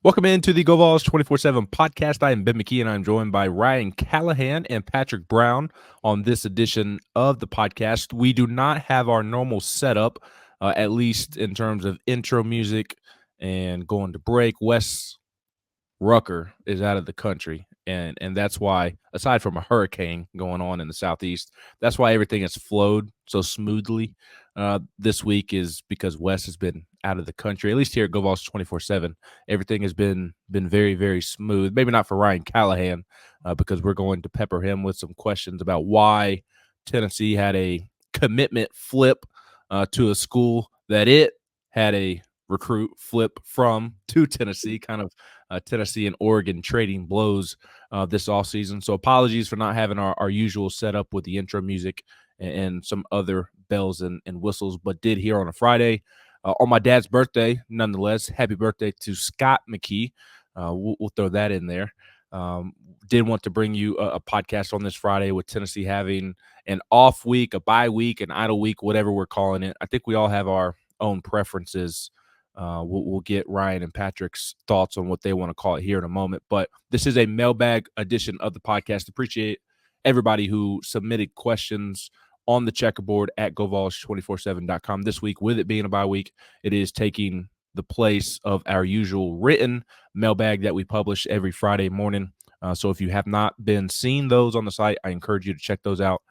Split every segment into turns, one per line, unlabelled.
Welcome into the GoVols247 Podcast. I am Ben McKee, and I'm joined by Ryan Callahan and Patrick Brown on this edition of the podcast. We do not have our normal setup, at least in terms of intro music and going to break. Wes Rucker is out of the country, and that's why, aside from a hurricane going on in the southeast, that's why everything has flowed so smoothly this week, is because Wes has been out of the country. At least here at GoVols 24/7, everything has been very, very smooth. Maybe not for Ryan Callahan, because we're going to pepper him with some questions about why Tennessee had a commitment flip to a school that it had a recruit flip from to Tennessee, kind of Tennessee and Oregon trading blows this offseason. So apologies for not having our usual setup with the intro music and some other bells and whistles, but did here on a Friday on my dad's birthday. Nonetheless, happy birthday to Scott McKee. We'll throw that in there. Did want to bring you a podcast on this Friday with Tennessee having an off week, a bye week, an idle week, whatever we're calling it. I think we all have our own preferences. We'll get Ryan and Patrick's thoughts on what they want to call it here in a moment. But this is a mailbag edition of the podcast. Appreciate everybody who submitted questions on the checkerboard at GoVols247.com this week. With it being a bye week, it is taking the place of our usual written mailbag that we publish every Friday morning. So if you have not been seeing those on the site, I encourage you to check those out,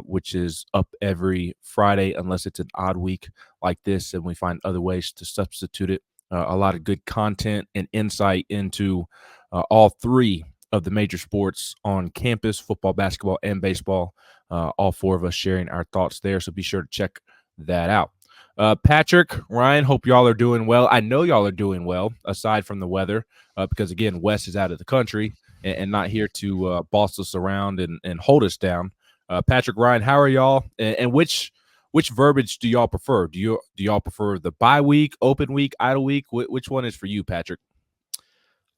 which is up every Friday, unless it's an odd week like this and we find other ways to substitute it. A lot of good content and insight into all three of the major sports on campus: football, basketball, and baseball. All four of us sharing our thoughts there, so be sure to check that out. Patrick, Ryan, hope y'all are doing well. I know y'all are doing well, aside from the weather, because, again, Wes is out of the country and not here to boss us around and hold us down. Patrick, Ryan, how are y'all? And which verbiage do y'all prefer? Do y'all prefer the bye week, open week, idle week? Which one is for you, Patrick?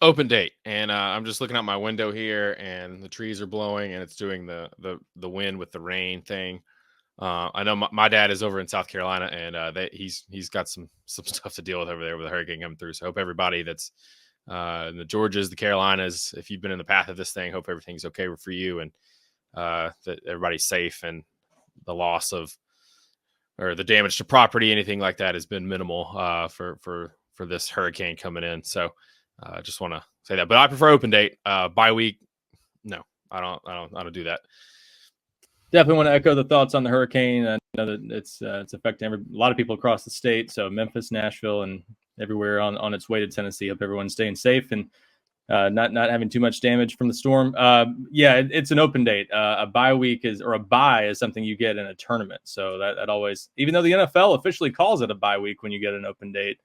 Open date, and I'm just looking out my window here, and the trees are blowing, and it's doing the wind with the rain thing. I know my dad is over in South Carolina, and he's got some stuff to deal with over there with the hurricane coming through. So I hope everybody that's in the Georgias, the Carolinas, if you've been in the path of this thing, hope everything's okay for you, and that everybody's safe, and the loss of or the damage to property, anything like that, has been minimal for this hurricane coming in. So I just want to say that, but I prefer open date. Bye week, no, I don't do that.
Definitely want to echo the thoughts on the hurricane. I know that it's affecting a lot of people across the state. So Memphis, Nashville, and everywhere on its way to Tennessee. Hope everyone's staying safe and not having too much damage from the storm. It's an open date. A bye week is something you get in a tournament. So that always, even though the NFL officially calls it a bye week when you get an open date,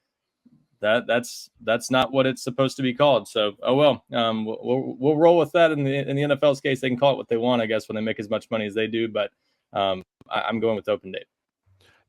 that's not what it's supposed to be called. So, we'll roll with that. In the NFL's case, they can call it what they want, I guess, when they make as much money as they do. But I'm going with open date.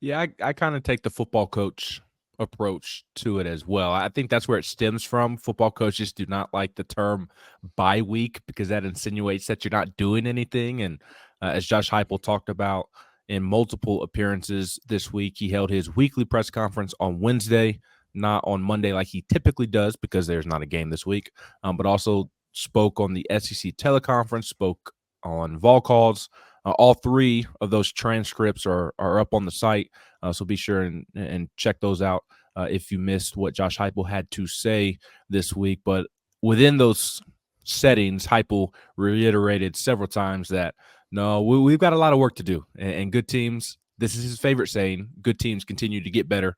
Yeah, I kind of take the football coach approach to it as well. I think that's where it stems from. Football coaches do not like the term bye week because that insinuates that you're not doing anything. And as Josh Heupel talked about in multiple appearances this week, he held his weekly press conference on Wednesday, not on Monday like he typically does because there's not a game this week, but also spoke on the SEC teleconference, spoke on vol calls. All three of those transcripts are up on the site, so be sure and check those out if you missed what Josh Heupel had to say this week. But within those settings, Heupel reiterated several times that, no, we've got a lot of work to do, and good teams, this is his favorite saying, good teams continue to get better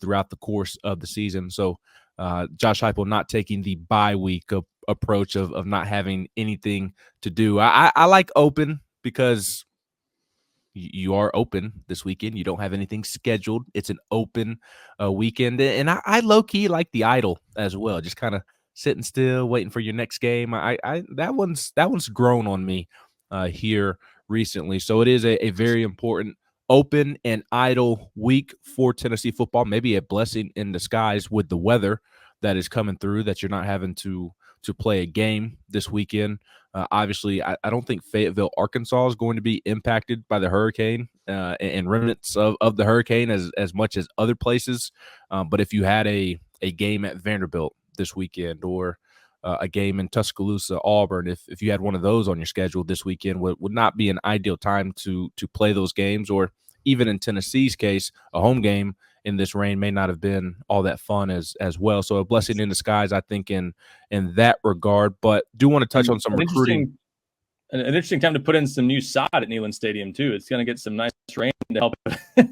throughout the course of the season. So Josh Heupel not taking the bye week approach of not having anything to do. I like open because you are open this weekend. You don't have anything scheduled. It's an open weekend. And I low-key like the idle as well, just kind of sitting still, waiting for your next game. That one's grown on me here recently. So it is a very important open and idle week for Tennessee football. Maybe a blessing in disguise with the weather that is coming through, that you're not having to play a game this weekend. Obviously, I don't think Fayetteville, Arkansas is going to be impacted by the hurricane and remnants of the hurricane as much as other places. But if you had a game at Vanderbilt, this weekend, or a game in Tuscaloosa, Auburn. If you had one of those on your schedule this weekend, would not be an ideal time to play those games, or even in Tennessee's case, a home game in this rain may not have been all that fun as well. So a blessing in disguise, I think, in that regard. But do want to touch on some recruiting.
An interesting time to put in some new sod at Neyland Stadium too. It's going to get some nice rain to help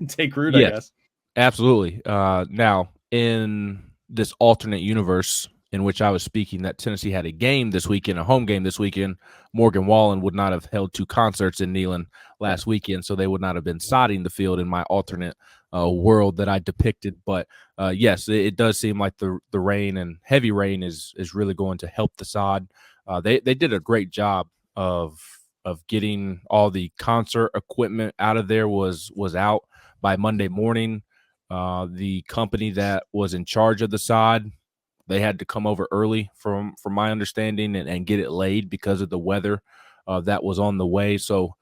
take root,
Yes,
I guess.
Absolutely. Now, in this alternate universe in which I was speaking, that Tennessee had a game this weekend, a home game this weekend, Morgan Wallen would not have held 2 concerts in Neyland last weekend, so they would not have been sodding the field in my alternate world that I depicted. But yes, it does seem like the rain and heavy rain is really going to help the sod. They did a great job of getting all the concert equipment out of there. Was out by Monday morning. The company that was in charge of the sod, they had to come over early from my understanding and get it laid because of the weather that was on the way. So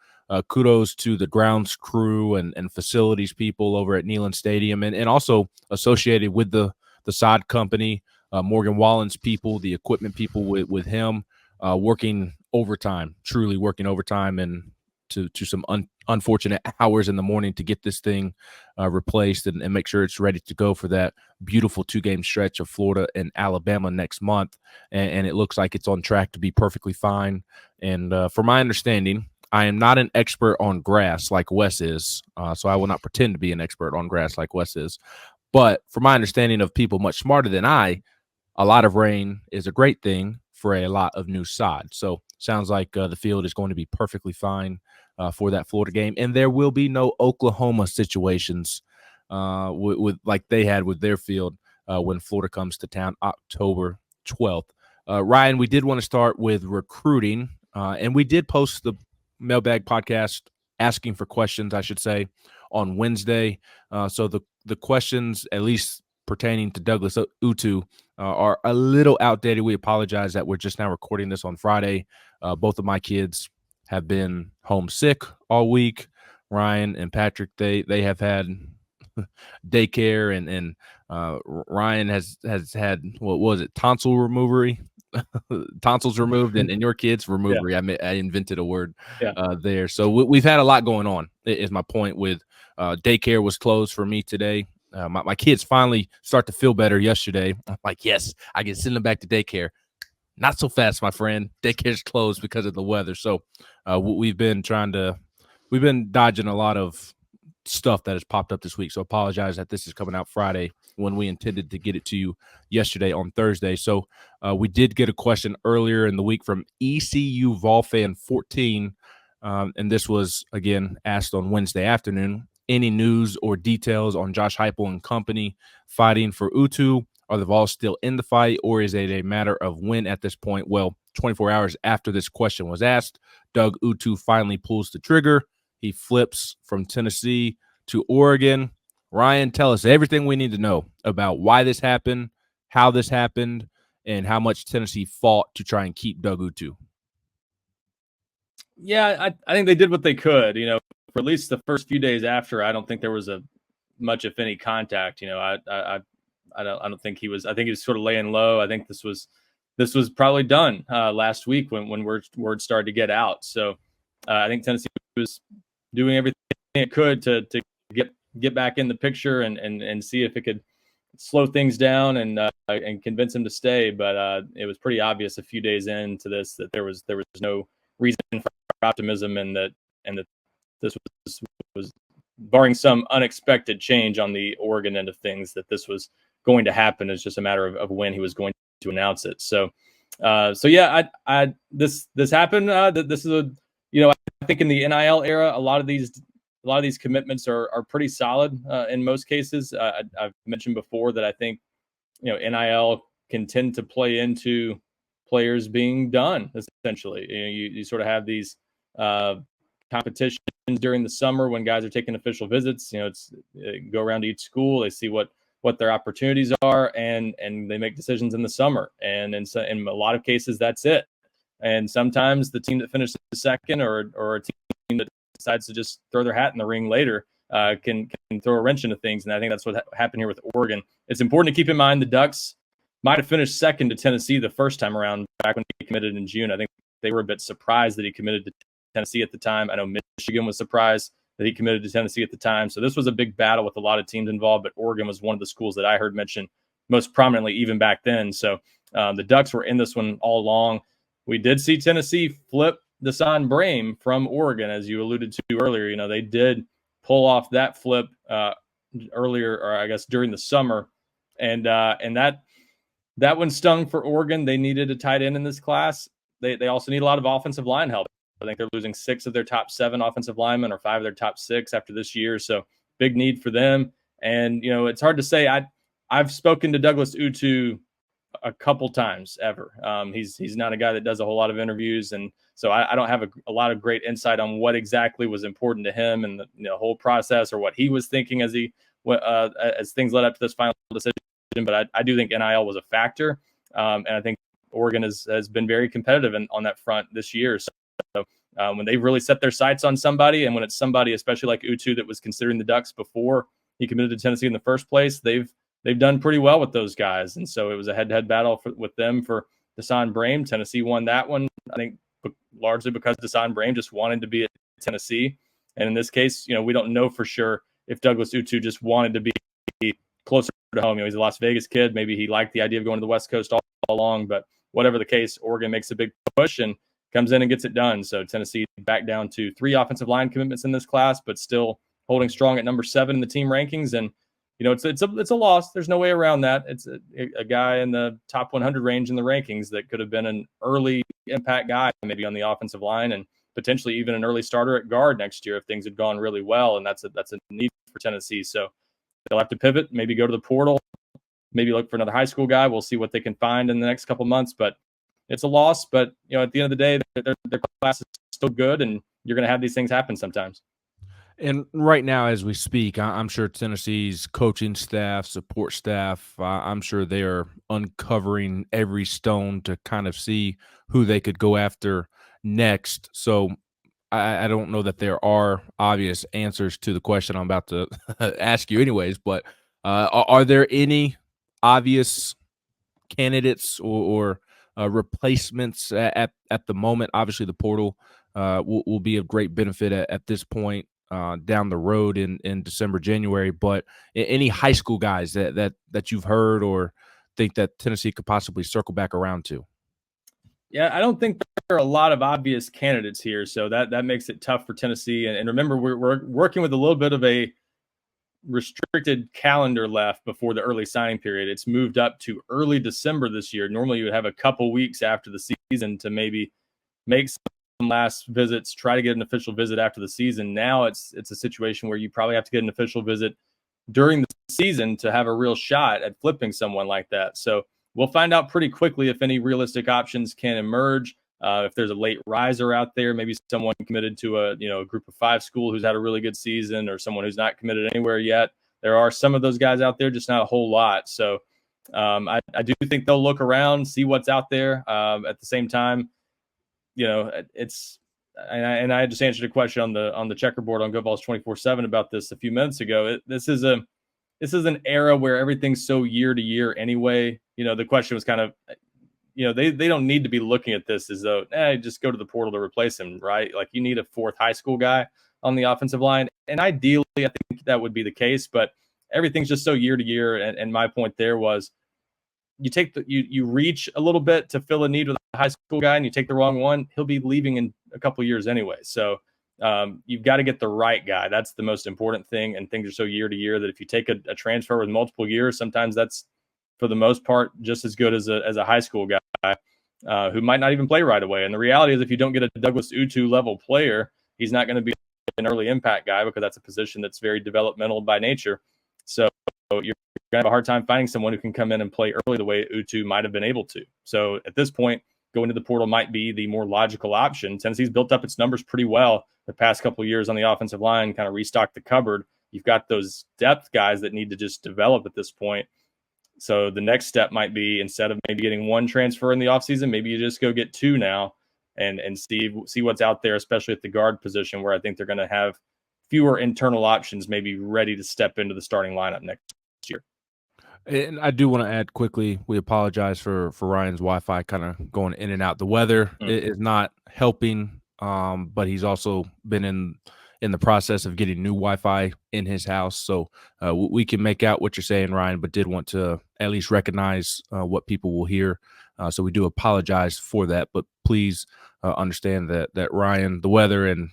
kudos to the grounds crew and facilities people over at Neyland Stadium, and also associated with the sod company, Morgan Wallen's people, the equipment people with him, working overtime, truly working overtime, and to some unfortunate hours in the morning to get this thing replaced and make sure it's ready to go for that beautiful 2-game stretch of Florida and Alabama next month. And it looks like it's on track to be perfectly fine. And from my understanding, I am not an expert on grass like Wes is, so I will not pretend to be an expert on grass like Wes is. But from my understanding of people much smarter than I, a lot of rain is a great thing for a lot of new sod. So sounds like the field is going to be perfectly fine for that Florida game, and there will be no Oklahoma situations with like they had with their field when Florida comes to town October 12th. Ryan, we did want to start with recruiting, and we did post the Mailbag Podcast asking for questions, I should say, on Wednesday. So the questions, at least pertaining to Douglas Utu, are a little outdated. We apologize that we're just now recording this on Friday. Both of my kids have been homesick all week. Ryan and Patrick, they have had daycare, and Ryan has had, what was it, tonsil removery? Tonsils removed, and your kids removery. Yeah. I invented a word there. So we've had a lot going on, is my point. With daycare was closed for me today. My kids finally start to feel better yesterday. I'm like, yes, I can send them back to daycare. Not so fast, my friend. Daycare's closed because of the weather. So we've been dodging a lot of stuff that has popped up this week. So apologize that this is coming out Friday when we intended to get it to you yesterday on Thursday. So we did get a question earlier in the week from ECU Volfan 14. And this was, again, asked on Wednesday afternoon. Any news or details on Josh Heupel and company fighting for Utu? Are the Vols still in the fight, or is it a matter of when at this point? Well, 24 hours after this question was asked, Doug Utu finally pulls the trigger. He flips from Tennessee to Oregon. Ryan, tell us everything we need to know about why this happened, how this happened, and how much Tennessee fought to try and keep Doug Utu.
Yeah, I think they did what they could. For at least the first few days after, I don't think there was much, if any, contact. I don't think he was. I think he was sort of laying low. I think this was probably done last week when word started to get out. So I think Tennessee was doing everything it could to get back in the picture and see if it could slow things down and convince him to stay. But it was pretty obvious a few days into this that there was no reason for optimism, and that this was barring some unexpected change on the Oregon end of things, that this was going to happen. It's just a matter of when he was going to announce it. So yeah, this happened. This is I think in the NIL era, a lot of these commitments are pretty solid in most cases. I've mentioned before that I think NIL can tend to play into players being done. Essentially, you sort of have these competitions during the summer when guys are taking official visits. It's go around to each school, they see what their opportunities are, and they make decisions in the summer. And in a lot of cases, that's it. And sometimes the team that finishes second, or a team that decides to just throw their hat in the ring later, can throw a wrench into things. And I think that's what happened here with Oregon. It's important to keep in mind the Ducks might have finished second to Tennessee the first time around back when he committed in June. I think they were a bit surprised that he committed to Tennessee at the time. I know Michigan was surprised that he committed to Tennessee at the time. So this was a big battle with a lot of teams involved, but Oregon was one of the schools that I heard mentioned most prominently even back then. So the Ducks were in this one all along. We did see Tennessee flip Dasan Brame from Oregon, as you alluded to earlier. You know, they did pull off that flip earlier, or I guess during the summer. And that one stung for Oregon. They needed a tight end in this class. They also need a lot of offensive line help. I think they're losing 6 of their top 7 offensive linemen or 5 of their top 6 after this year. So big need for them. And, you know, it's hard to say. I've spoken to Douglas Utu a couple times ever. He's not a guy that does a whole lot of interviews. And so I don't have a lot of great insight on what exactly was important to him and the whole process, or what he was thinking as things led up to this final decision. But I do think NIL was a factor. And I think Oregon has been very competitive on that front this year. So when they really set their sights on somebody, and when it's somebody, especially like Utu, that was considering the Ducks before he committed to Tennessee in the first place, they've done pretty well with those guys. And so it was a head-to-head battle with them for Dasan Brame. Tennessee won that one, I think, largely because Dasan Brame just wanted to be at Tennessee. And in this case, you know, we don't know for sure if Douglas Utu just wanted to be closer to home. You know, he's a Las Vegas kid. Maybe he liked the idea of going to the West Coast all along. But whatever the case, Oregon makes a big push and comes in and gets it done. So Tennessee back down to 3 offensive line commitments in this class, but still holding strong at number 7 in the team rankings. And you know, it's a loss. There's no way around that. It's a guy in the top 100 range in the rankings that could have been an early impact guy, maybe on the offensive line, and potentially even an early starter at guard next year if things had gone really well. And that's a need for Tennessee. So they'll have to pivot, maybe go to the portal, maybe look for another high school guy. We'll see what they can find in the next couple months. But it's a loss. But you know, at the end of the day, their class is still good, and you're going to have these things happen sometimes.
And right now, as we speak, I'm sure Tennessee's coaching staff, support staff, I'm sure they are uncovering every stone to kind of see who they could go after next. So I don't know that there are obvious answers to the question I'm about to ask you anyways, but are there any obvious candidates or replacements at the moment? Obviously, the portal will be of great benefit at this point. Down the road in December, January, but any high school guys that you've heard or think that Tennessee could possibly circle back around to?
Yeah, I don't think there are a lot of obvious candidates here, so that makes it tough for Tennessee. And remember, we're working with a little bit of a restricted calendar left before the early signing period. It's moved up to early December this year. Normally, you would have a couple weeks after the season to maybe make some last visits, try to get an official visit after the season. Now it's a situation where you probably have to get an official visit during the season to have a real shot at flipping someone like that. So we'll find out pretty quickly if any realistic options can emerge. If there's a late riser out there, maybe someone committed to a group of 5 school who's had a really good season, or someone who's not committed anywhere yet. There are some of those guys out there, just not a whole lot. So I do think they'll look around, see what's out there. At the same time, you know, and I just answered a question on the checkerboard on GoVols247 about this a few minutes ago. This is an era where everything's so year to year anyway. You know, the question was kind of, you know, they don't need to be looking at this as though, just go to the portal to replace him, right? Like, you need a 4th high school guy on the offensive line. And ideally, I think that would be the case, but everything's just so year to year. And my point there was, you reach a little bit to fill a need with a high school guy, and you take the wrong one, he'll be leaving in a couple of years anyway. So you've got to get the right guy. That's the most important thing. And things are so year to year that if you take a transfer with multiple years, sometimes that's, for the most part, just as good as a high school guy who might not even play right away. And the reality is, if you don't get a Douglas Utu level player, he's not going to be an early impact guy, because that's a position that's very developmental by nature. So you're going to have a hard time finding someone who can come in and play early the way Utu might have been able to. So at this point, going to the portal might be the more logical option. Tennessee's built up its numbers pretty well the past couple of years on the offensive line, kind of restocked the cupboard. You've got those depth guys that need to just develop at this point. So the next step might be, instead of maybe getting 1 transfer in the offseason, maybe you just go get 2 now and see what's out there, especially at the guard position, where I think they're going to have fewer internal options maybe ready to step into the starting lineup next year.
And I do want to add quickly, we apologize for Ryan's Wi-Fi kind of going in and out. The weather is not helping, but he's also been in the process of getting new Wi-Fi in his house. So we can make out what you're saying, Ryan, but did want to at least recognize what people will hear. So we do apologize for that, but please understand that Ryan, the weather and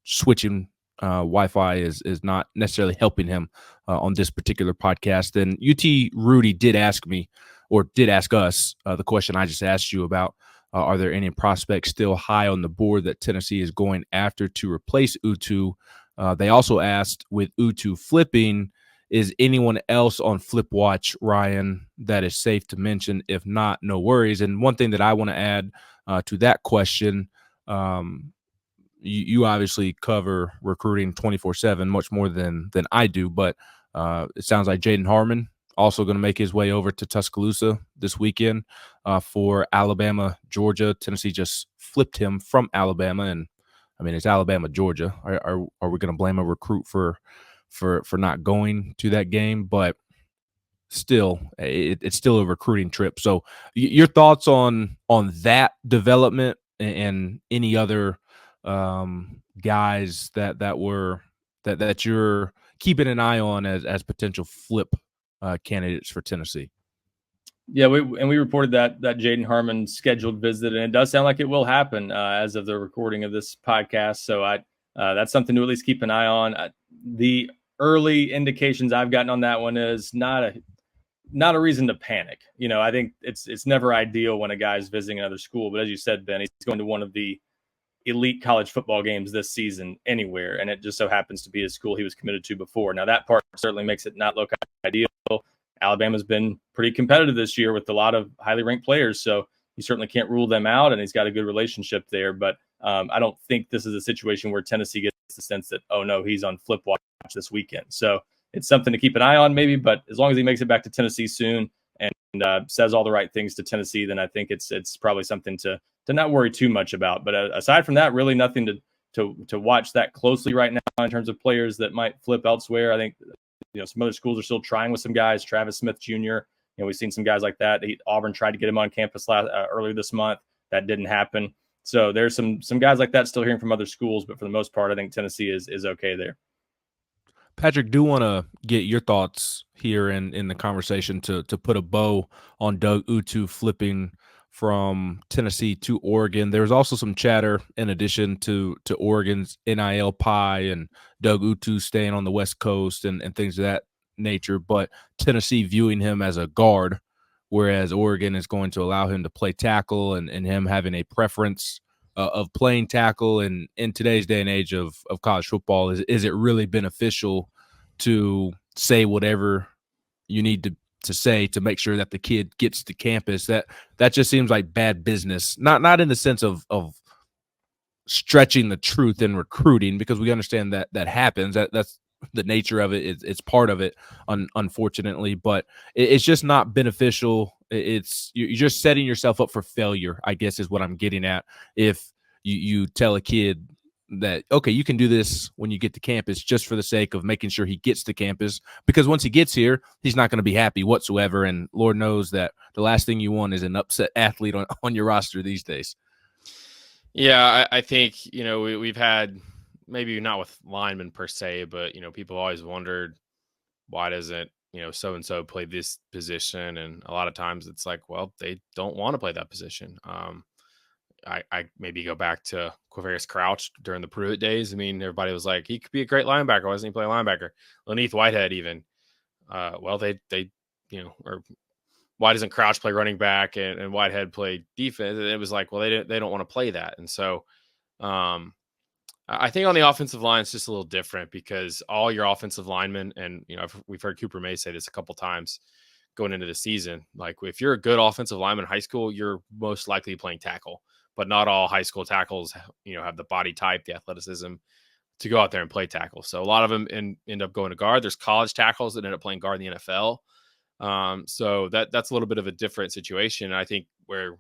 switching Wi-Fi is not necessarily helping him on this particular podcast. And UT Rudy did ask me, or did ask us, the question I just asked you about. Are there any prospects still high on the board that Tennessee is going after to replace Utu? They also asked, with Utu flipping, is anyone else on flip watch, Ryan, that is safe to mention? If not, no worries. And one thing that I want to add to that question, you obviously cover recruiting 24/7 much more than I do, but it sounds like Jaden Harmon also going to make his way over to Tuscaloosa this weekend for Alabama, Georgia. Tennessee just flipped him from Alabama, and I mean, it's Alabama, Georgia. Are we going to blame a recruit for not going to that game? But still, it's still a recruiting trip. So your thoughts on that development and any other guys that you're keeping an eye on as potential flip candidates for Tennessee?
Yeah, we reported that Jaden Harmon scheduled visit, and it does sound like it will happen as of the recording of this podcast. So that's something to at least keep an eye on. The early indications I've gotten on that one is not a reason to panic. I think it's never ideal when a guy's visiting another school, but as you said, Ben, he's going to one of the elite college football games this season anywhere, and it just so happens to be a school he was committed to before. Now, that part certainly makes it not look ideal. Alabama's been pretty competitive this year with a lot of highly ranked players, so you certainly can't rule them out, and he's got a good relationship there. But I don't think this is a situation where Tennessee gets the sense that, oh, no, he's on flip watch this weekend. So it's something to keep an eye on maybe, but as long as he makes it back to Tennessee soon and says all the right things to Tennessee, then I think it's probably something to not worry too much about. But aside from that, really nothing to watch that closely right now in terms of players that might flip elsewhere. I think some other schools are still trying with some guys. Travis Smith Jr., we've seen some guys like that. Auburn tried to get him on campus earlier this month. That didn't happen. So there's some guys like that still hearing from other schools, but for the most part, I think Tennessee is okay there.
Patrick, do want to get your thoughts here in the conversation to put a bow on Doug Utu flipping from Tennessee to Oregon. There's also some chatter in addition to Oregon's NIL pie and Doug Utu staying on the West Coast and things of that nature, but Tennessee viewing him as a guard, whereas Oregon is going to allow him to play tackle and him having a preference of playing tackle. And in today's day and age of college football, is it really beneficial to say whatever you need to say to make sure that the kid gets to campus? That just seems like bad business, not in the sense of stretching the truth in recruiting, because we understand that happens. That's the nature of it. It's part of it, unfortunately, but it's just not beneficial. You're just setting yourself up for failure, I guess, is what I'm getting at. If you tell a kid that, okay, you can do this when you get to campus just for the sake of making sure he gets to campus, because once he gets here, he's not going to be happy whatsoever. And Lord knows that the last thing you want is an upset athlete on your roster these days.
Yeah, I think, we've had, maybe not with linemen per se, but, people always wondered, why doesn't, so-and-so play this position? And a lot of times it's like, well, they don't want to play that position. I maybe go back to Quavarius Crouch during the Pruitt days. I mean, everybody was like, he could be a great linebacker. Why doesn't he play linebacker? Laneith Whitehead even. Well, they or why doesn't Crouch play running back and Whitehead play defense? And it was like, well, they don't want to play that. And so I think on the offensive line, it's just a little different, because all your offensive linemen, and we've heard Cooper May say this a couple times going into the season, like, if you're a good offensive lineman in high school, you're most likely playing tackle. But not all high school tackles, have the body type, the athleticism to go out there and play tackle. So a lot of them end up going to guard. There's college tackles that end up playing guard in the NFL. So that's a little bit of a different situation. I think where,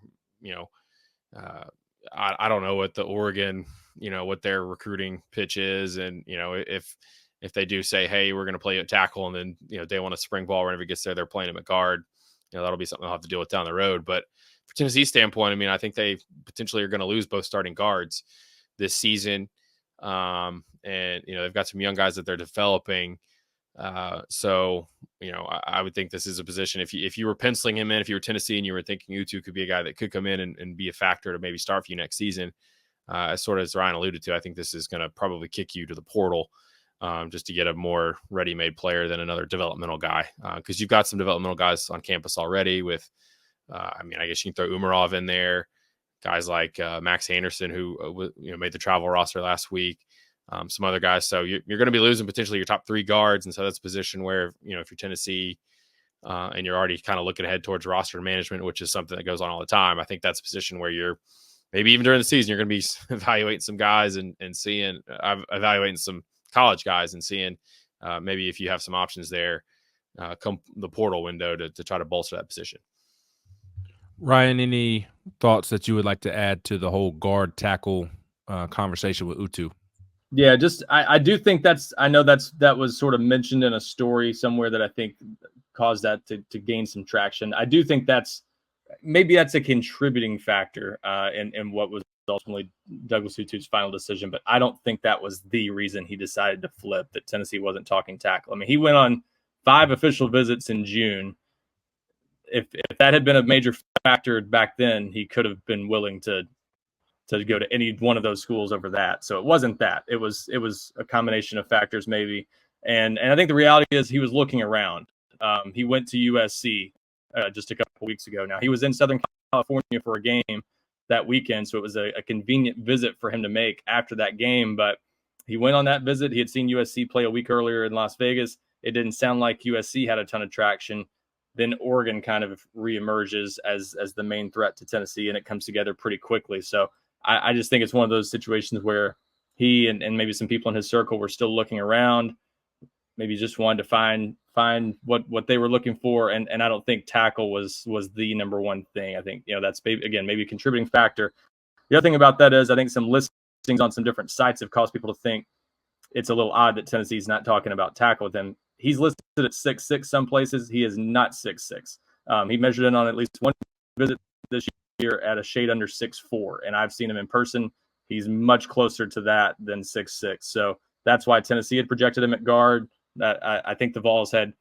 I don't know what the Oregon, what their recruiting pitch is. And, if if they do say, hey, we're going to play at tackle, and then, day one of spring ball, whenever he gets there, they're playing him at guard, that'll be something they'll have to deal with down the road. But for Tennessee's standpoint, I mean, I think they potentially are going to lose both starting guards this season. And, they've got some young guys that they're developing. So, I would think this is a position, if you were penciling him in, if you were Tennessee and you were thinking Utu could be a guy that could come in and be a factor to maybe start for you next season, as Ryan alluded to, I think this is going to probably kick you to the portal, just to get a more ready-made player than another developmental guy. Because you've got some developmental guys on campus already with, I guess you can throw Umarov in there, guys like Max Anderson, who made the travel roster last week, some other guys. So you're going to be losing potentially your top 3 guards. And so that's a position where, if you're Tennessee and you're already kind of looking ahead towards roster management, which is something that goes on all the time, I think that's a position where you're maybe even during the season, you're going to be evaluating some guys and seeing, evaluating some college guys and seeing maybe if you have some options there come the portal window to try to bolster that position.
Ryan, any thoughts that you would like to add to the whole guard tackle conversation with Utu?
Yeah, just I do think I know that was sort of mentioned in a story somewhere that I think caused that to gain some traction. I do think that's a contributing factor in what was ultimately Douglas Utu's final decision, but I don't think that was the reason he decided to flip, that Tennessee wasn't talking tackle. I mean, he went on 5 official visits in June. If that had been a major factor back then, he could have been willing to go to any one of those schools over that. So it wasn't that. It was a combination of factors maybe. And I think the reality is he was looking around. He went to USC just a couple weeks ago. Now, he was in Southern California for a game that weekend, so it was a convenient visit for him to make after that game. But he went on that visit. He had seen USC play a week earlier in Las Vegas. It didn't sound like USC had a ton of traction. Then Oregon kind of reemerges as the main threat to Tennessee, and it comes together pretty quickly. So I just think it's one of those situations where he and maybe some people in his circle were still looking around, maybe just wanted to find what they were looking for. And I don't think tackle was the number one thing. I think, that's maybe a contributing factor. The other thing about that is I think some listings on some different sites have caused people to think it's a little odd that Tennessee's not talking about tackle with him. He's listed at 6'6" some places. He is not 6'6". He measured in on at least one visit this year at a shade under 6'4", and I've seen him in person. He's much closer to that than 6'6". So that's why Tennessee had projected him at guard. I think the Vols I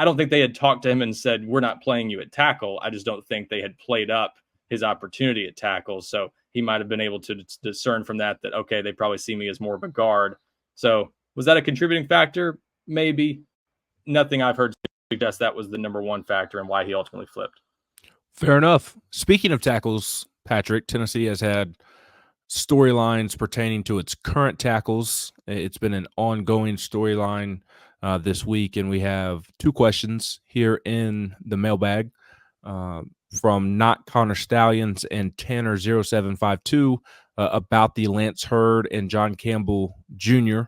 don't think they had talked to him and said, we're not playing you at tackle. I just don't think they had played up his opportunity at tackle. So he might have been able to discern from that, okay, they probably see me as more of a guard. So was that a contributing factor? Maybe. Nothing I've heard suggest that was the number one factor and why he ultimately flipped.
Fair enough. Speaking of tackles, Patrick, Tennessee has had storylines pertaining to its current tackles. It's been an ongoing storyline this week, and we have 2 questions here in the mailbag from Not Connor Stallions and Tanner0752 about the Lance Hurd and John Campbell Jr.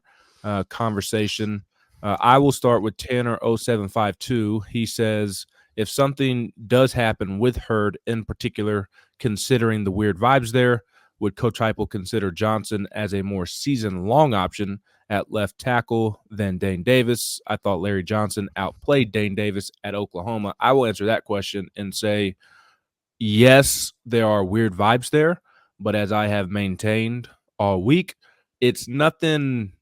Conversation. I will start with Tanner0752. He says, if something does happen with Hurd in particular, considering the weird vibes there, would Coach Heupel consider Johnson as a more season-long option at left tackle than Dane Davis? I thought Larry Johnson outplayed Dane Davis at Oklahoma. I will answer that question and say, yes, there are weird vibes there, but as I have maintained all week, it's nothing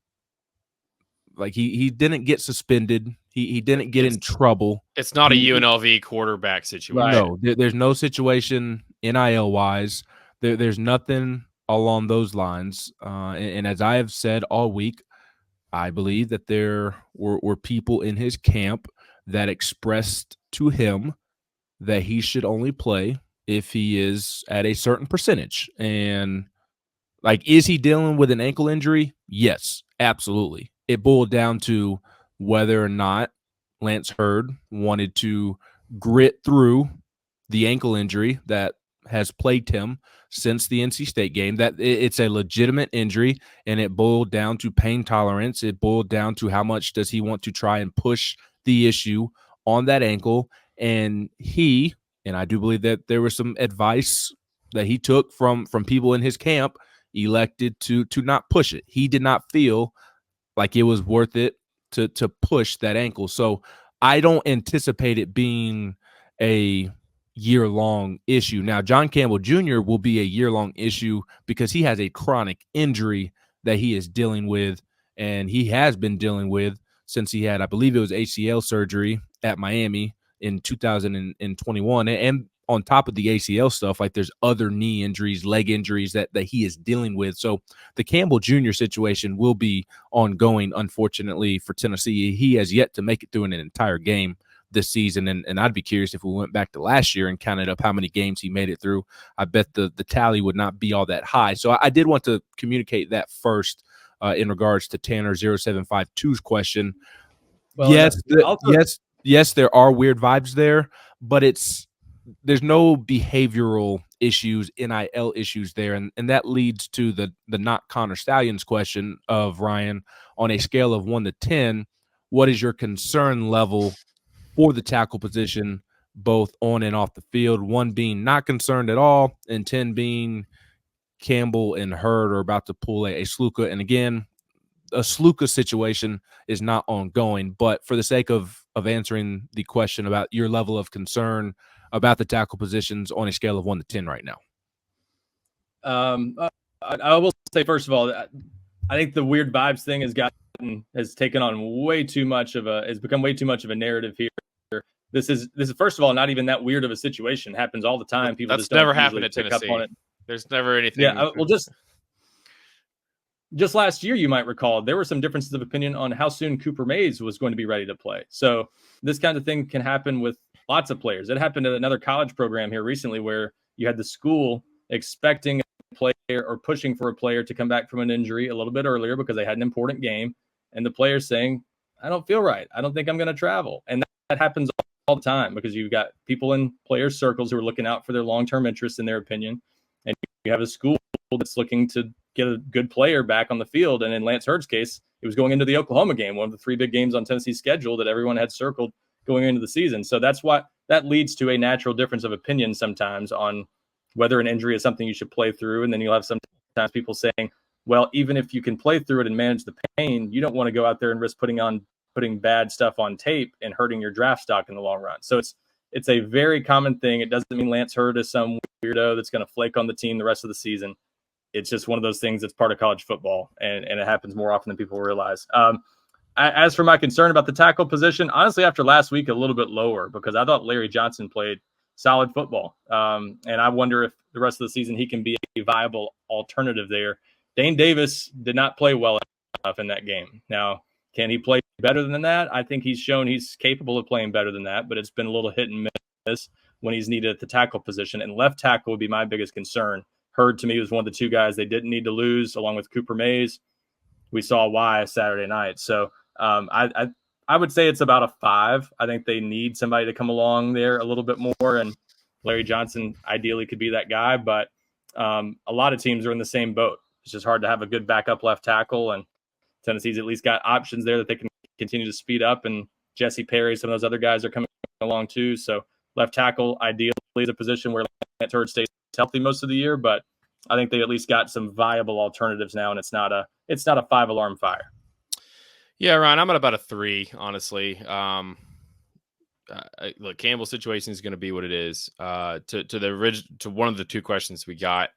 like he didn't get suspended. He didn't get in trouble.
It's not a UNLV quarterback situation.
No, there's no situation NIL-wise. There's nothing along those lines. And as I have said all week, I believe that there were people in his camp that expressed to him that he should only play if he is at a certain percentage. And, is he dealing with an ankle injury? Yes, absolutely. It boiled down to whether or not Lance Hurd wanted to grit through the ankle injury that has plagued him since the NC State game. That it's a legitimate injury, and it boiled down to pain tolerance. It boiled down to how much does he want to try and push the issue on that ankle. And I do believe that there was some advice that he took from people in his camp, elected to not push it. He did not feel like it was worth it to push that ankle. So I don't anticipate it being a year-long issue. Now, John Campbell Jr. will be a year-long issue because he has a chronic injury that he is dealing with, and he has been dealing with since he had, I believe it was ACL surgery at Miami in 2021. And on top of the ACL stuff, like there's other knee injuries, leg injuries that he is dealing with. So the Campbell Jr. situation will be ongoing, unfortunately, for Tennessee. He has yet to make it through an entire game this season, and I'd be curious if we went back to last year and counted up how many games he made it through. I bet the tally would not be all that high. So I did want to communicate that first in regards to Tanner 0752's question. Well, yes, there are weird vibes there, but there's no behavioral issues, NIL issues there, and that leads to the not Connor Stallions question of Ryan. On a scale of 1 to 10, what is your concern level for the tackle position, both on and off the field? 1 being not concerned at all, and 10 being Campbell and Hurd are about to pull a Sluka. And again, a Sluka situation is not ongoing, but for the sake of answering the question about your level of concern about the tackle positions on a scale of 1 to 10 right now.
I will say, first of all, I think the weird vibes thing has taken on has become way too much of a narrative here. This is first of all not even that weird of a situation. It happens all the time. People
That's
just don't
never happened at
pick up
Tennessee.
on it.
There's never anything.
Yeah, well, just last year, you might recall, there were some differences of opinion on how soon Cooper Mays was going to be ready to play. So this kind of thing can happen with lots of players. It happened at another college program here recently where you had the school expecting a player or pushing for a player to come back from an injury a little bit earlier because they had an important game, and the player saying, I don't feel right. I don't think I'm going to travel. And that happens all the time because you've got people in players' circles who are looking out for their long-term interests in their opinion, and you have a school that's looking to get a good player back on the field. And in Lance Hurd's case, it was going into the Oklahoma game, one of the 3 big games on Tennessee's schedule that everyone had circled going into the season. So that's why that leads to a natural difference of opinion sometimes on whether an injury is something you should play through. And then you'll have sometimes people saying, well, even if you can play through it and manage the pain, you don't want to go out there and risk putting bad stuff on tape and hurting your draft stock in the long run. So it's a very common thing. It doesn't mean Lance Hurd is some weirdo that's going to flake on the team the rest of the season. It's just one of those things that's part of college football, and it happens more often than people realize. As for my concern about the tackle position, honestly, after last week, a little bit lower because I thought Larry Johnson played solid football. And I wonder if the rest of the season he can be a viable alternative there. Dane Davis did not play well enough in that game. Now, can he play better than that? I think he's shown he's capable of playing better than that, but it's been a little hit and miss when he's needed at the tackle position. And left tackle would be my biggest concern. Hurd, to me, was one of the 2 guys they didn't need to lose, along with Cooper Mays. We saw why Saturday night. So I would say it's about a 5. I think they need somebody to come along there a little bit more, and Larry Johnson ideally could be that guy. But a lot of teams are in the same boat. It's just hard to have a good backup left tackle, and Tennessee's at least got options there that they can continue to speed up. And Jesse Perry, some of those other guys are coming along too. So left tackle ideally is a position where Lance Hurd stays healthy most of the year, but I think they at least got some viable alternatives now, and it's not a 5-alarm fire.
Yeah, Ryan, I'm at about a 3, honestly. Look, Campbell's situation is going to be what it is. To one of the 2 questions we got,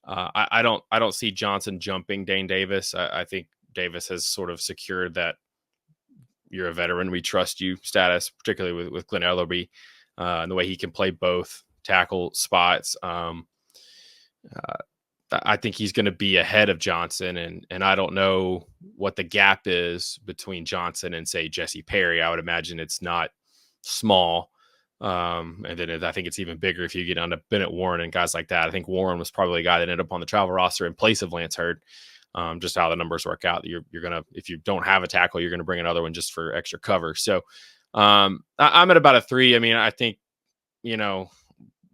I don't see Johnson jumping Dane Davis. I think Davis has sort of secured that you're a veteran, we trust you status, particularly with Glenn Ellerbe, and the way he can play both tackle spots. I think he's going to be ahead of Johnson, and I don't know what the gap is between Johnson and, say, Jesse Perry. I would imagine it's not small. And then I think it's even bigger if you get on to Bennett Warren and guys like that. I think Warren was probably a guy that ended up on the travel roster in place of Lance Hurd. Just how the numbers work out. You're going to, if you don't have a tackle, you're going to bring another one just for extra cover. So I'm at about a 3. I mean, I think,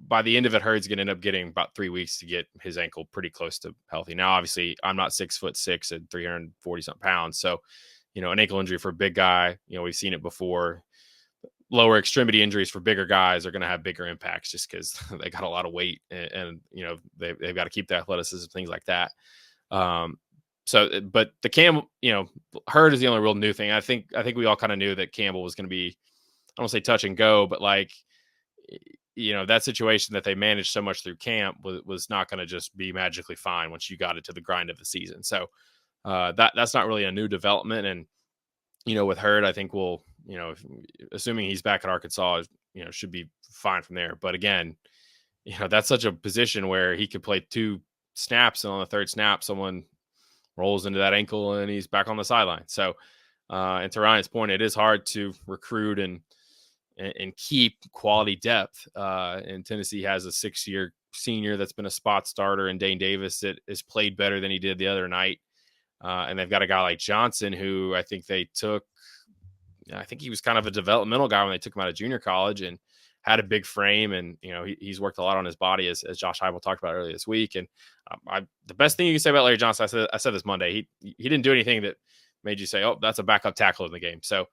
by the end of it, Hurd's going to end up getting about 3 weeks to get his ankle pretty close to healthy. Now, obviously, I'm not 6'6" and 340 something pounds. So, an ankle injury for a big guy, we've seen it before. Lower extremity injuries for bigger guys are going to have bigger impacts just because they got a lot of weight and they've got to keep the athleticism, things like that. So, but the Hurd is the only real new thing. I think we all kind of knew that Campbell was going to be, I don't want to say touch and go, but like, that situation that they managed so much through camp was not going to just be magically fine once you got it to the grind of the season. So that's not really a new development. And, with Hurd, I think we'll, assuming he's back at Arkansas, should be fine from there. But again, that's such a position where he could play 2 snaps, and on the 3rd snap, someone rolls into that ankle and he's back on the sideline. So, and to Ryan's point, it is hard to recruit and keep quality depth. And Tennessee has a 6-year senior that's been a spot starter, and Dane Davis that has played better than he did the other night. And they've got a guy like Johnson, who I think they took. I think he was kind of a developmental guy when they took him out of junior college, and had a big frame. And, he's worked a lot on his body, as Josh Heupel talked about earlier this week. And the best thing you can say about Larry Johnson, I said this Monday, he didn't do anything that made you say, oh, that's a backup tackle in the game. So,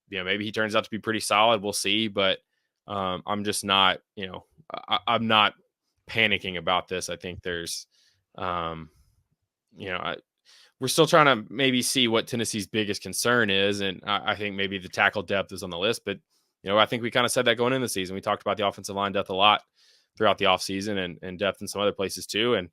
maybe he turns out to be pretty solid. We'll see. But I'm just not, I'm not panicking about this. I think there's, we're still trying to maybe see what Tennessee's biggest concern is. And I think maybe the tackle depth is on the list. But, I think we kind of said that going into the season. We talked about the offensive line depth a lot throughout the offseason, and depth in some other places too. And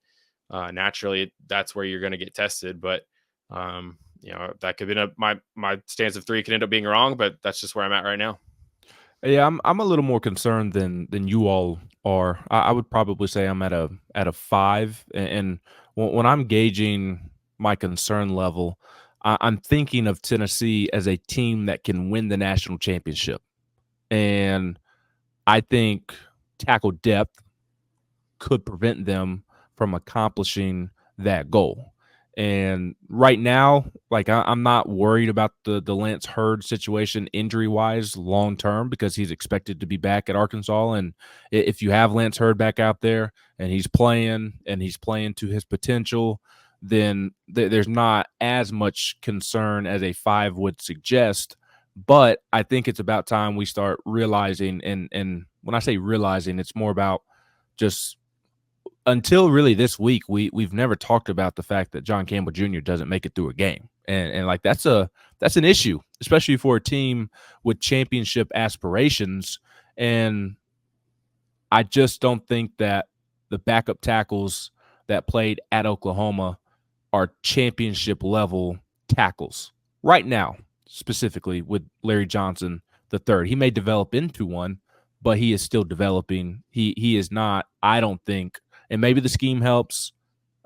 naturally, that's where you're going to get tested. But, that could be my stance of 3 could end up being wrong, but that's just where I'm at right now.
Yeah, I'm a little more concerned than you all are. I would probably say I'm at a 5, and when I'm gauging my concern level, I'm thinking of Tennessee as a team that can win the national championship, and I think tackle depth could prevent them from accomplishing that goal. And right now, like I'm not worried about the Lance Hurd situation injury-wise long-term, because he's expected to be back at Arkansas. And if you have Lance Hurd back out there and he's playing to his potential, then there's not as much concern as a 5 would suggest. But I think it's about time we start realizing, and when I say realizing, it's more about just until really this week, we've never talked about the fact that John Campbell Jr. doesn't make it through a game. And like that's an issue, especially for a team with championship aspirations. And I just don't think that the backup tackles that played at Oklahoma are championship level tackles right now, specifically with Larry Johnson III. He may develop into one, but he is still developing. He is not, I don't think. And maybe the scheme helps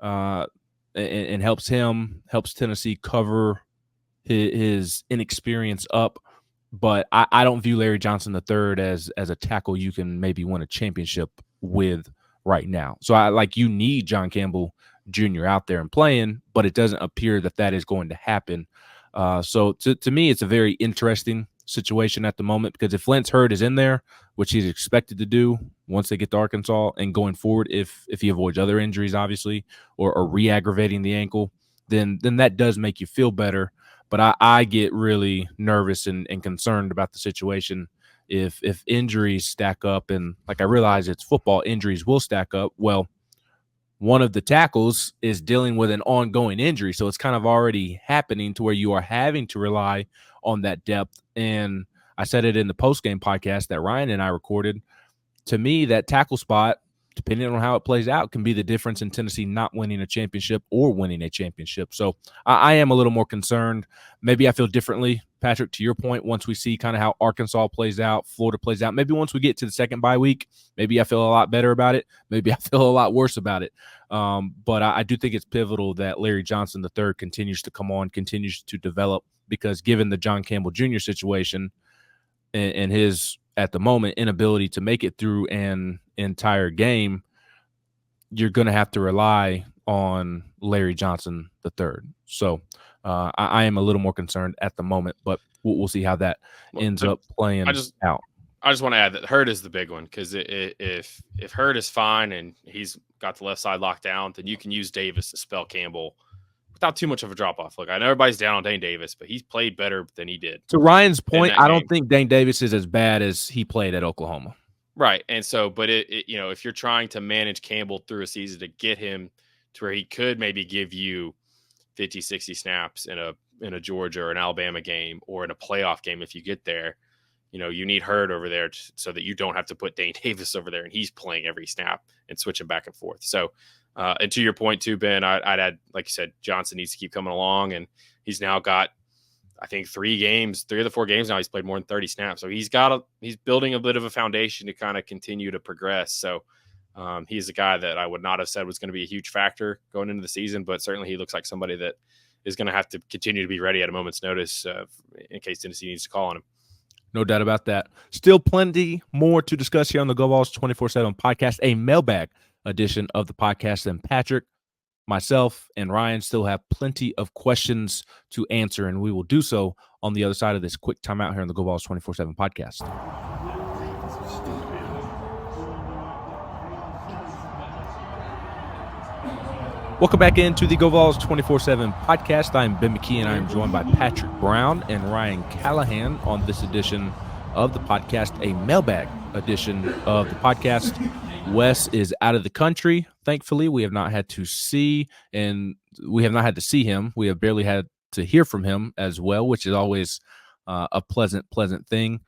and helps Tennessee cover his inexperience up. But I don't view Larry Johnson III as a tackle you can maybe win a championship with right now. So you need John Campbell Jr. out there and playing, but it doesn't appear that is going to happen. So to me, it's a very interesting situation at the moment, because if Lance Hurd is in there, which he's expected to do once they get to Arkansas and going forward, if he avoids other injuries, obviously, or re-aggravating the ankle, then that does make you feel better. But I get really nervous and concerned about the situation if injuries stack up. And I realize it's football, injuries will stack up. Well, one of the tackles is dealing with an ongoing injury. So it's kind of already happening to where you are having to rely on that depth. And I said it in the post-game podcast that Ryan and I recorded. To me, that tackle spot, depending on how it plays out, can be the difference in Tennessee not winning a championship or winning a championship. So I am a little more concerned. Maybe I feel differently, Patrick, to your point, once we see kind of how Arkansas plays out, Florida plays out. Maybe once we get to the second bye week, maybe I feel a lot better about it. Maybe I feel a lot worse about it. But I do think it's pivotal that Larry Johnson III continues to come on, continues to develop, because given the John Campbell Jr. situation and his, at the moment, inability to make it through an entire game, you're going to have to rely on Larry Johnson III. So I am a little more concerned at the moment, but we'll see how that ends up playing out.
I just want to add that Hurd is the big one, because if Hurd is fine and he's got the left side locked down, then you can use Davis to spell Campbell without too much of a drop-off. Look, I know everybody's down on Dane Davis, but he's played better than he did.
To Ryan's point, I don't think Dane Davis is as bad as he played at Oklahoma.
Right. And so, but if you're trying to manage Campbell through a season to get him to where he could maybe give you 50, 60 snaps in a Georgia or an Alabama game or in a playoff game if you get there. You need Hurd over there so that you don't have to put Dane Davis over there and he's playing every snap and switching back and forth. So, and to your point too, Ben, I'd add, like you said, Johnson needs to keep coming along, and he's now got, I think, 3 of the 4 games now he's played more than 30 snaps. So he's building a bit of a foundation to kind of continue to progress. So he's a guy that I would not have said was going to be a huge factor going into the season, but certainly he looks like somebody that is going to have to continue to be ready at a moment's notice in case Tennessee needs to call on him.
No doubt about that. Still plenty more to discuss here on the GoVols247 podcast, a mailbag edition of the podcast. And Patrick, myself, and Ryan still have plenty of questions to answer, and we will do so on the other side of this quick timeout here on the GoVols247 podcast. Welcome back into the GoVols247 podcast. I'm Ben McKee, and I'm joined by Patrick Brown and Ryan Callahan on this edition of the podcast, a mailbag edition of the podcast. Wes is out of the country. Thankfully, we have not had to see him. We have barely had to hear from him as well, which is always a pleasant thing.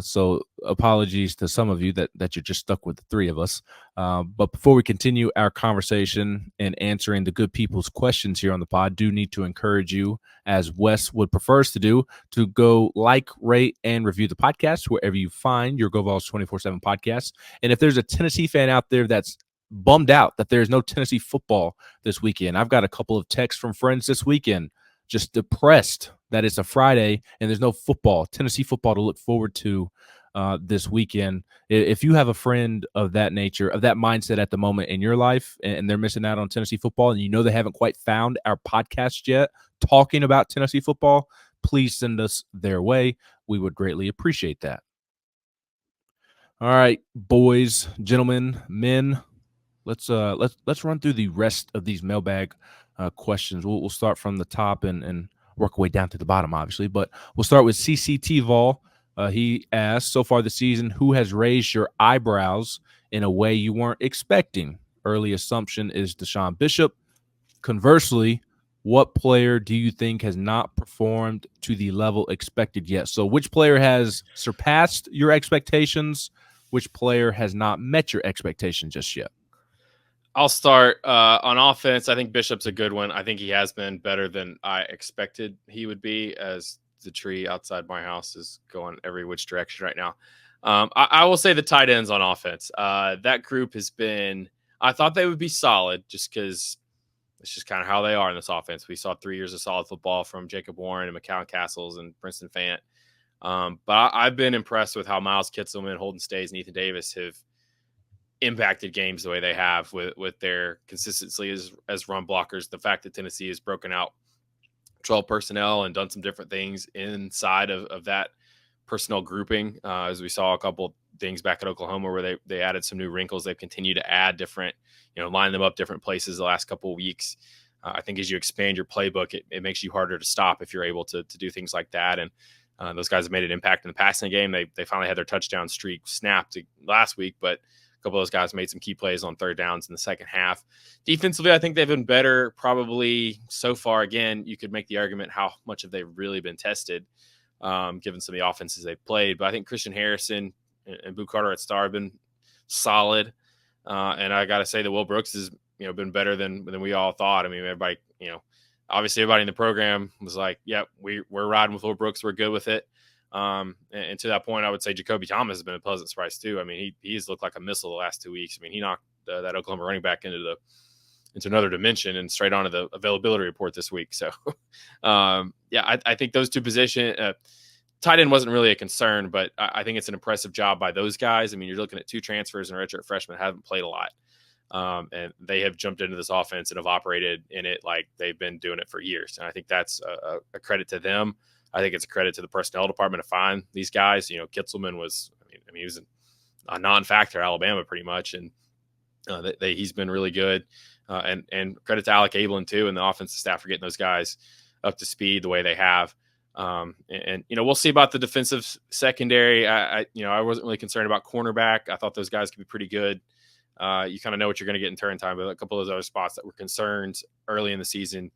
So apologies to some of you that you're just stuck with the 3 of us. But before we continue our conversation and answering the good people's questions here on the pod, do need to encourage you, as Wes would prefer us to do, to go like, rate, and review the podcast wherever you find your GoVols247 podcast. And if there's a Tennessee fan out there that's bummed out that there's no Tennessee football this weekend, I've got a couple of texts from friends this weekend just depressed that it's a Friday and there's no football, Tennessee football to look forward to this weekend. If you have a friend of that nature, of that mindset at the moment in your life, and they're missing out on Tennessee football, and they haven't quite found our podcast yet talking about Tennessee football, please send us their way. We would greatly appreciate that. All right, boys, gentlemen, men, let's run through the rest of these mailbag questions. We'll start from the top and work our way down to the bottom, obviously. But we'll start with CCT Vol. He asked, so far this season, who has raised your eyebrows in a way you weren't expecting? Early assumption is Deshaun Bishop. Conversely, what player do you think has not performed to the level expected yet? So which player has surpassed your expectations? Which player has not met your expectations just yet?
I'll start on offense. I think Bishop's a good one. I think he has been better than I expected he would be, as the tree outside my house is going every which direction right now. I will say the tight ends on offense. That group has been, I thought they would be solid just because it's just kind of how they are in this offense. We saw 3 years of solid football from Jacob Warren and McCown Castles and Princeton Fant. But I've been impressed with how Miles Kitselman, Holden Stays, and Ethan Davis have impacted games the way they have with their consistency as run blockers. The fact that Tennessee has broken out 12 personnel and done some different things inside of that personnel grouping, as we saw a couple things back at Oklahoma where they added some new wrinkles. They've continued to add different, line them up different places the last couple of weeks. I think as you expand your playbook, it makes you harder to stop if you're able to do things like that. And those guys have made an impact in the passing game. They finally had their touchdown streak snapped last week, but a couple of those guys made some key plays on third downs in the second half. Defensively, I think they've been better probably so far. Again, you could make the argument how much have they really been tested, given some of the offenses they've played. But I think Christian Harrison and Boo Carter at star have been solid. And I got to say that Will Brooks has been better than we all thought. I mean, everybody, obviously everybody in the program was like, yep, we're riding with Will Brooks. We're good with it. And to that point, I would say Jacoby Thomas has been a pleasant surprise too. I mean, he's looked like a missile the last 2 weeks. I mean, he knocked that Oklahoma running back into another dimension and straight onto the availability report this week. So, I think those two positions, tight end wasn't really a concern, but I think it's an impressive job by those guys. I mean, you're looking at 2 transfers and a redshirt freshman haven't played a lot. And they have jumped into this offense and have operated in it like they've been doing it for years. And I think that's a credit to them. I think it's a credit to the personnel department to find these guys. Kitselman was, he was a non-factor at Alabama pretty much. And he's been really good. And credit to Alec Ablin too, and the offensive staff for getting those guys up to speed the way they have. And we'll see about the defensive secondary. I wasn't really concerned about cornerback. I thought those guys could be pretty good. You kind of know what you're going to get in turn time, but a couple of those other spots that were concerns early in the season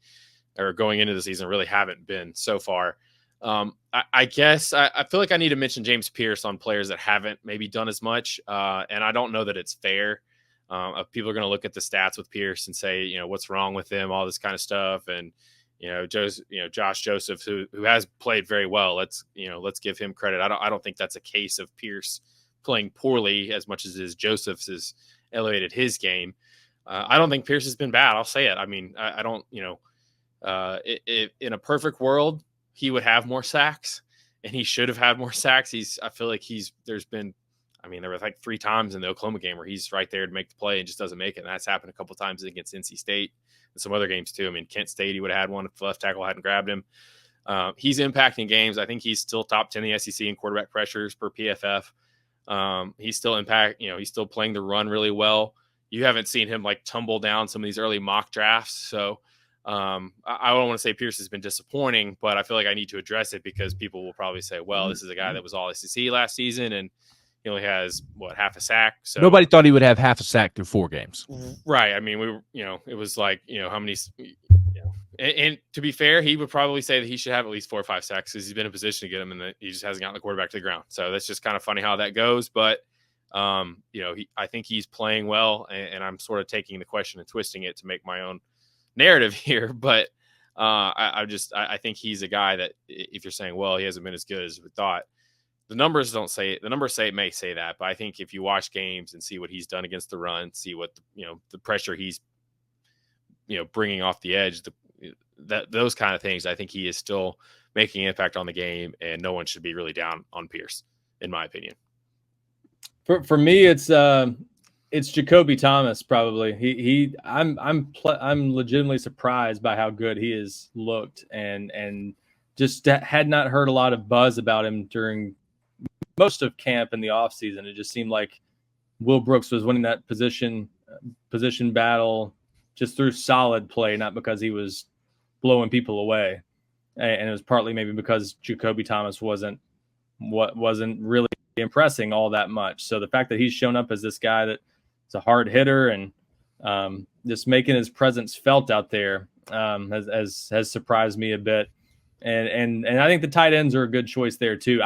or going into the season really haven't been so far. I guess I feel like I need to mention James Pierce on players that haven't maybe done as much. And I don't know that it's fair. People are going to look at the stats with Pierce and say, what's wrong with him, all this kind of stuff. And, Josh Joseph, who has played very well. Let's give him credit. I don't think that's a case of Pierce playing poorly as much as Joseph's has elevated his game. I don't think Pierce has been bad. I'll say it. I mean, I don't, in a perfect world, he would have more sacks, and he should have had more sacks. I feel like there were like 3 times in the Oklahoma game where he's right there to make the play and just doesn't make it. And that's happened a couple times against NC State and some other games too. I mean, Kent State, he would have had one if the left tackle hadn't grabbed him. He's impacting games. I think he's still top 10 in the SEC in quarterback pressures per PFF. He's still he's still playing the run really well. You haven't seen him like tumble down some of these early mock drafts. So I don't want to say Pierce has been disappointing, but I feel like I need to address it because people will probably say, well, this is a guy that was all SEC last season and he only has half a sack. So
nobody thought he would have half a sack through 4 games.
Right. I mean, it was like, how many, and to be fair, he would probably say that he should have at least 4 or 5 sacks because he's been in position to get them and he just hasn't gotten the quarterback to the ground. So that's just kind of funny how that goes. But, I think he's playing well and I'm sort of taking the question and twisting it to make my own narrative here. But I think he's a guy that if you're saying, well, he hasn't been as good as we thought, the numbers don't say it. The numbers may say that, but I think if you watch games and see what he's done against the run, see what the pressure he's bringing off the edge, those kind of things, I think he is still making an impact on the game, and no one should be really down on Pierce, in my opinion.
For me, it's Jacoby Thomas probably. I'm legitimately surprised by how good he has looked, and just had not heard a lot of buzz about him during most of camp in the offseason. It just seemed like Will Brooks was winning that position battle just through solid play, not because he was blowing people away. And it was partly maybe because Jacoby Thomas wasn't really impressing all that much. So the fact that he's shown up as this guy that's a hard hitter and just making his presence felt out there has surprised me a bit. And I think the tight ends are a good choice there too.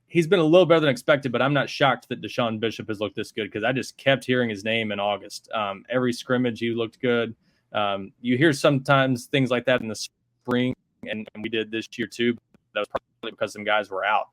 He's been a little better than expected, but I'm not shocked that Deshaun Bishop has looked this good because I just kept hearing his name in August. Every scrimmage he looked good. You hear sometimes things like that in the spring, and we did this year too. That was probably because some guys were out,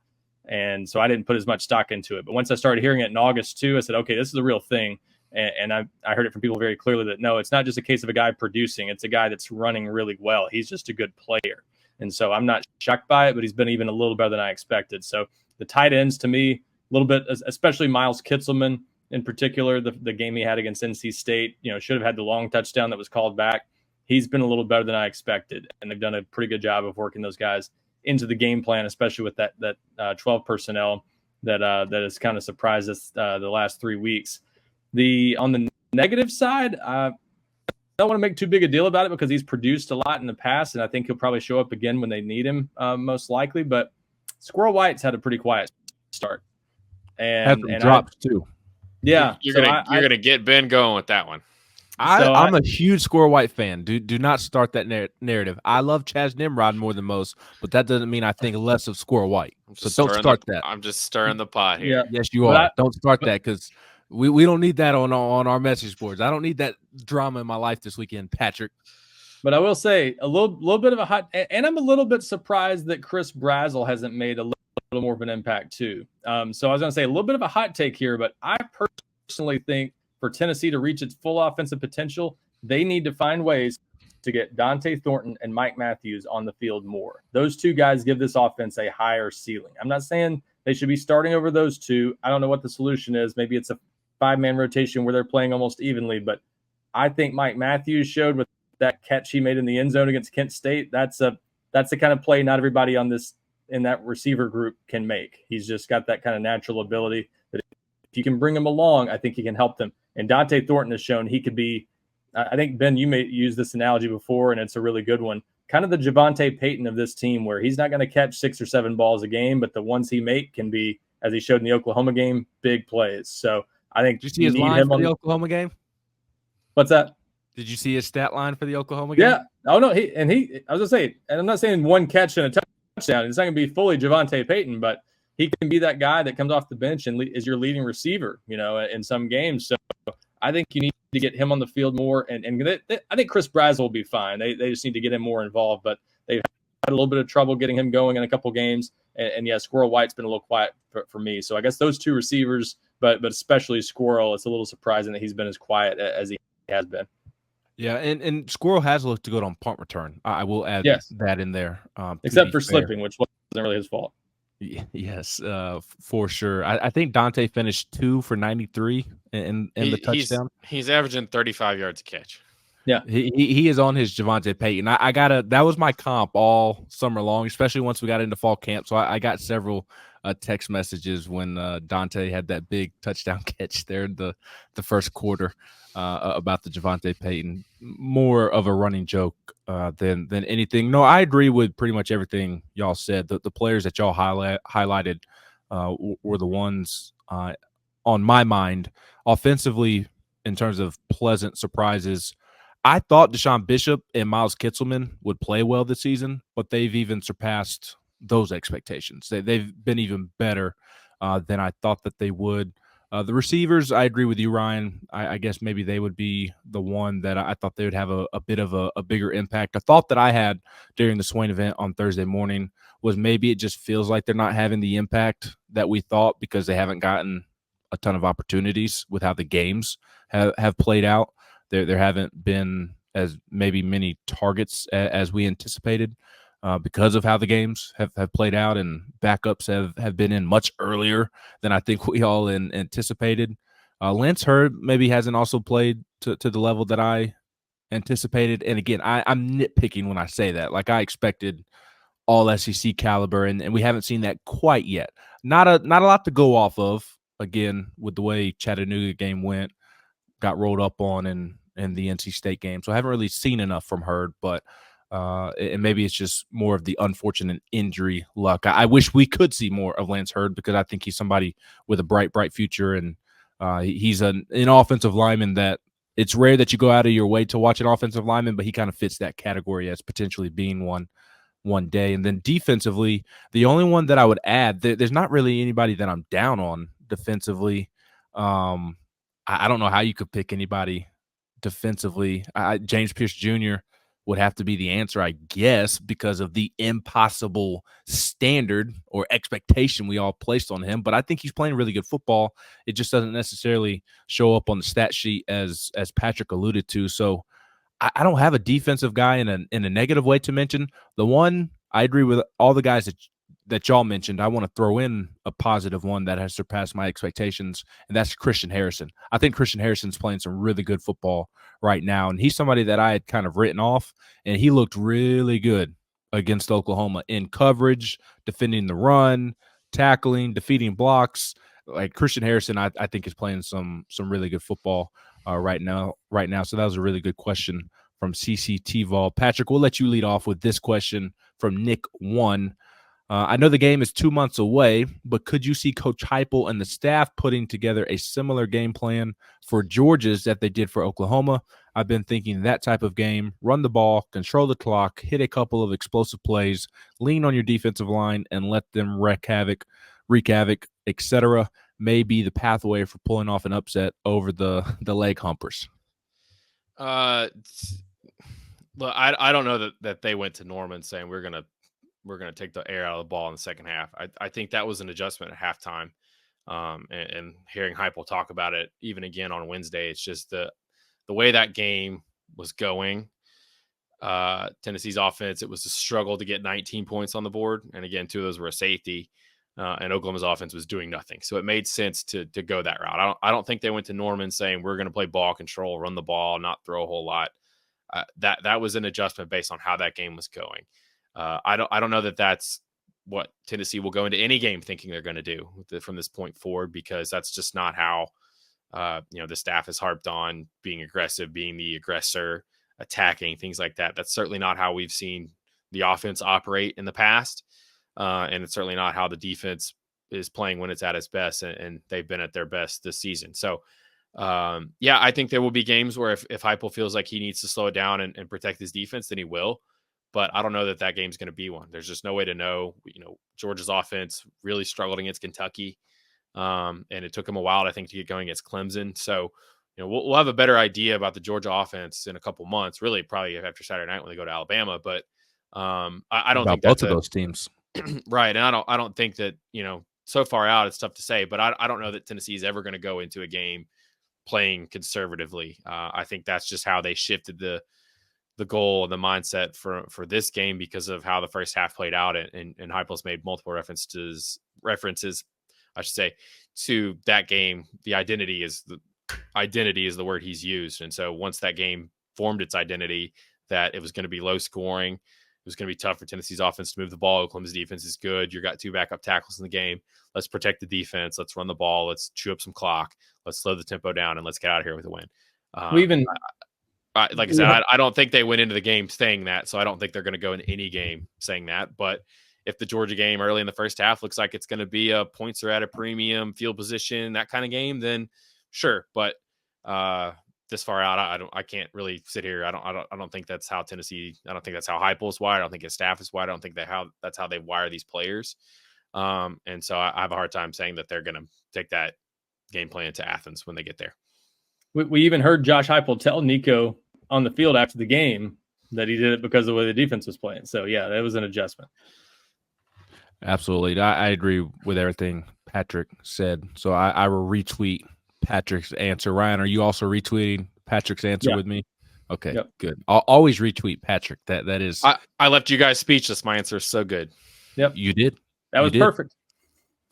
and so I didn't put as much stock into it. But once I started hearing it in August too, I said, okay, this is a real thing. And I heard it from people very clearly that no, it's not just a case of a guy producing. It's a guy that's running really well. He's just a good player. And so I'm not shocked by it, but he's been even a little better than I expected. So the tight ends to me, a little bit, especially Miles Kitzelman in particular, the game he had against NC State, should have had the long touchdown that was called back. He's been a little better than I expected. And they've done a pretty good job of working those guys into the game plan, especially with that 12 personnel that has kind of surprised us the last 3 weeks. On the negative side, I don't want to make too big a deal about it because he's produced a lot in the past, and I think he'll probably show up again when they need him, most likely. But Squirrel White's had a pretty quiet start, and
drops too.
Yeah,
you're gonna get Ben going with that one.
I'm a huge Squirrel White fan. Do not start that narrative. I love Chaz Nimrod more than most, but that doesn't mean I think less of Squirrel White. So don't start that.
I'm just stirring the pot here.
Yeah.
Yes, you are. Don't start that because we don't need that on our message boards. I don't need that drama in my life this weekend, Patrick.
But I will say a little bit of a hot, and I'm a little bit surprised that Chris Brazzell hasn't made a little more of an impact too. So I was going to say a little bit of a hot take here, but I personally think for Tennessee to reach its full offensive potential, they need to find ways to get Dante Thornton and Mike Matthews on the field more. Those two guys give this offense a higher ceiling. I'm not saying they should be starting over those two. I don't know what the solution is. Maybe it's a 5-man rotation where they're playing almost evenly, but I think Mike Matthews showed with that catch he made in the end zone against Kent State. That's the kind of play not everybody in that receiver group can make. He's just got that kind of natural ability that if you can bring him along, I think he can help them. And Dante Thornton has shown he could be, I think, Ben, you may use this analogy before, and it's a really good one, kind of the Javonte Payton of this team where he's not going to catch 6 or 7 balls a game, but the ones he make can be, as he showed in the Oklahoma game, big plays. So I think
did you see his line for the Oklahoma game?
What's that?
Did you see his stat line for the Oklahoma game?
Yeah, Oh no, I was gonna say, and I'm not saying one catch and a touchdown. It's not gonna be fully Javonte Payton, but he can be that guy that comes off the bench and is your leading receiver, in some games. So I think you need to get him on the field more. And I think Chris Brazel will be fine. They just need to get him more involved, but they've had a little bit of trouble getting him going in a couple games. And yeah, Squirrel White's been a little quiet for me. So I guess those two receivers, but especially Squirrel, it's a little surprising that he's been as quiet as he has been.
Yeah, and Squirrel has looked good on punt return. I will add that in there.
Except for slipping, which wasn't really his fault.
Yes, for sure. I think Dante finished 2 for 93 in the touchdown.
He's averaging 35 yards a catch.
Yeah,
he is on his Javonte Payton. That was my comp all summer long, especially once we got into fall camp. So I got several text messages when Dante had that big touchdown catch there in the first quarter about the Javonte Payton. More of a running joke than anything. No, I agree with pretty much everything y'all said. The players that y'all highlighted were the ones on my mind. Offensively, in terms of pleasant surprises, I thought Deshaun Bishop and Miles Kitselman would play well this season, but they've even surpassed those expectations. They've been even better than I thought that they would. The receivers, I agree with you, Ryan. I guess maybe they would be the one that I thought they would have a bit of a bigger impact. A thought that I had during the Swain event on Thursday morning was maybe it just feels like they're not having the impact that we thought because they haven't gotten a ton of opportunities with how the games have played out. There haven't been as maybe many targets as we anticipated because of how the games have played out, and backups have been in much earlier than I think we all anticipated. Lance Hurd maybe hasn't also played to the level that I anticipated. And again, I'm nitpicking when I say that. Like I expected all SEC caliber, and we haven't seen that quite yet. Not a lot to go off of, again, with the way Chattanooga game went. Got rolled up on in the NC State game. So I haven't really seen enough from Hurd, but and maybe it's just more of the unfortunate injury luck. I wish we could see more of Lance Hurd because I think he's somebody with a bright future, and he's an offensive lineman that it's rare that you go out of your way to watch an offensive lineman, but he kind of fits that category as potentially being one day. And then defensively, the only one that I would add, there's not really anybody that I'm down on defensively. I don't know how you could pick anybody defensively. James Pierce Jr. would have to be the answer, I guess, because of the impossible standard or expectation we all placed on him. But I think he's playing really good football. It just doesn't necessarily show up on the stat sheet as Patrick alluded to. So I don't have a defensive guy in a negative way to mention. The one I agree with all the guys that y'all mentioned. I want to throw in a positive one that has surpassed my expectations, and that's Christian Harrison. I think Christian Harrison's playing some really good football right now, and he's somebody that I had kind of written off, and he looked really good against Oklahoma in coverage, defending the run, tackling, defeating blocks. Like Christian Harrison, I think is playing some really good football right now. So that was a really good question from CC Vol. Patrick, we'll let you lead off with this question from Nick 1. I know the game is 2 months away, but could you see Coach Heupel and the staff putting together a similar game plan for Georgia's that they did for Oklahoma? I've been thinking that type of game, run the ball, control the clock, hit a couple of explosive plays, lean on your defensive line, and let them wreak havoc, etc. may be the pathway for pulling off an upset over the leg humpers.
Look, I don't know that they went to Norman saying we're gonna take the air out of the ball in the second half. I think that was an adjustment at halftime. And hearing Heupel talk about it even again on Wednesday, it's just the way that game was going. Tennessee's offense, it was a struggle to get 19 points on the board. And again, 2 of those were a safety. And Oklahoma's offense was doing nothing. So it made sense to go that route. I don't think they went to Norman saying we're going to play ball control, run the ball, not throw a whole lot. That was an adjustment based on how that game was going. I don't know that that's what Tennessee will go into any game thinking they're going to do from this point forward, because that's just not how the staff has harped on being aggressive, being the aggressor, attacking, things like that. That's certainly not how we've seen the offense operate in the past, and it's certainly not how the defense is playing when it's at its best, and they've been at their best this season. So I think there will be games where if Heupel feels like he needs to slow it down and protect his defense, then he will. But I don't know that game is going to be one. There's just no way to know. Georgia's offense really struggled against Kentucky, and it took him a while, I think, to get going against Clemson. So, we'll have a better idea about the Georgia offense in a couple months, really probably after Saturday night when they go to Alabama. But I don't think
both of those teams.
Right. And I don't think that, so far out, it's tough to say, but I don't know that Tennessee is ever going to go into a game playing conservatively. I think that's just how they shifted the goal and the mindset for this game because of how the first half played out. And Heupel's made multiple references, I should say, to that game. The identity is the word he's used. And so once that game formed its identity, that it was going to be low scoring, it was going to be tough for Tennessee's offense to move the ball. Oklahoma's defense is good. You got 2 backup tackles in the game. Let's protect the defense. Let's run the ball. Let's chew up some clock. Let's slow the tempo down and let's get out of here with a win. Like I said, I don't think they went into the game saying that, so I don't think they're going to go in any game saying that. But if the Georgia game early in the first half looks like it's going to be a points are at a premium, field position, that kind of game, then sure. But this far out, I can't really sit here. I don't think that's how Tennessee. I don't think that's how Heupel is wired. I don't think his staff is wired. I don't think that's how they wire these players. And so I have a hard time saying that they're going to take that game plan to Athens when they get there.
We even heard Josh Heupel tell Nico on the field after the game that he did it because of the way the defense was playing. So, yeah, that was an adjustment.
Absolutely. I agree with everything Patrick said. So I will retweet Patrick's answer. Ryan, are you also retweeting Patrick's answer with me? Okay, good. I'll always retweet Patrick. That is.
I left you guys speechless. My answer is so good.
Yep.
You did.
That was perfect.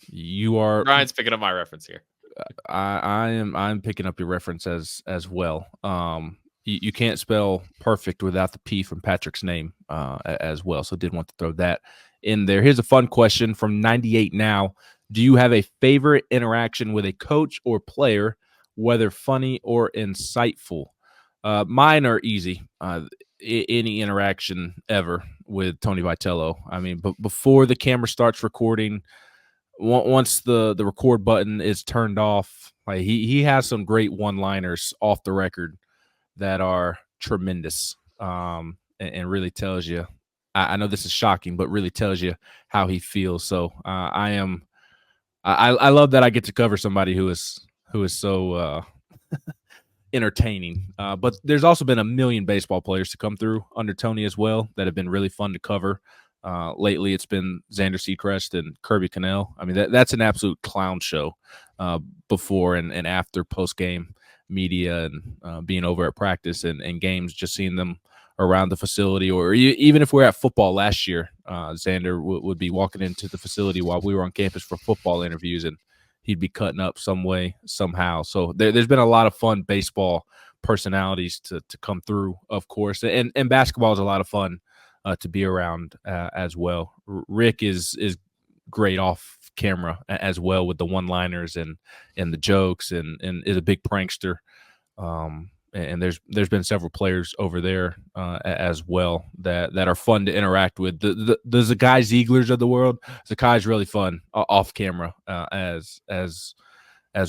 You are.
Ryan's picking up my reference here.
I'm picking up your reference as well. You can't spell perfect without the P from Patrick's name as well. So did want to throw that in there. Here's a fun question from 98 Now. Do you have a favorite interaction with a coach or player, whether funny or insightful? Mine are easy. Any interaction ever with Tony Vitello. I mean, but before the camera starts recording, once the record button is turned off, like he has some great one-liners off the record that are tremendous, and really tells you. I know this is shocking, but really tells you how he feels. So I love that I get to cover somebody who is so entertaining. But there's also been a million baseball players to come through under Tony as well that have been really fun to cover. Lately, it's been Xander Seacrest and Kirby Connell. I mean, that's an absolute clown show before and after post-game media and being over at practice and games, just seeing them around the facility. Or even if we're at football last year, Xander would be walking into the facility while we were on campus for football interviews, and he'd be cutting up some way, somehow. So there's been a lot of fun baseball personalities to come through, of course. And basketball is a lot of fun to be around as well. Rick is great off camera as well with the one-liners and the jokes and is a big prankster. And there's been several players over there as well that are fun to interact with. The Zakai Zieglers of the world. Zakai's really fun off camera as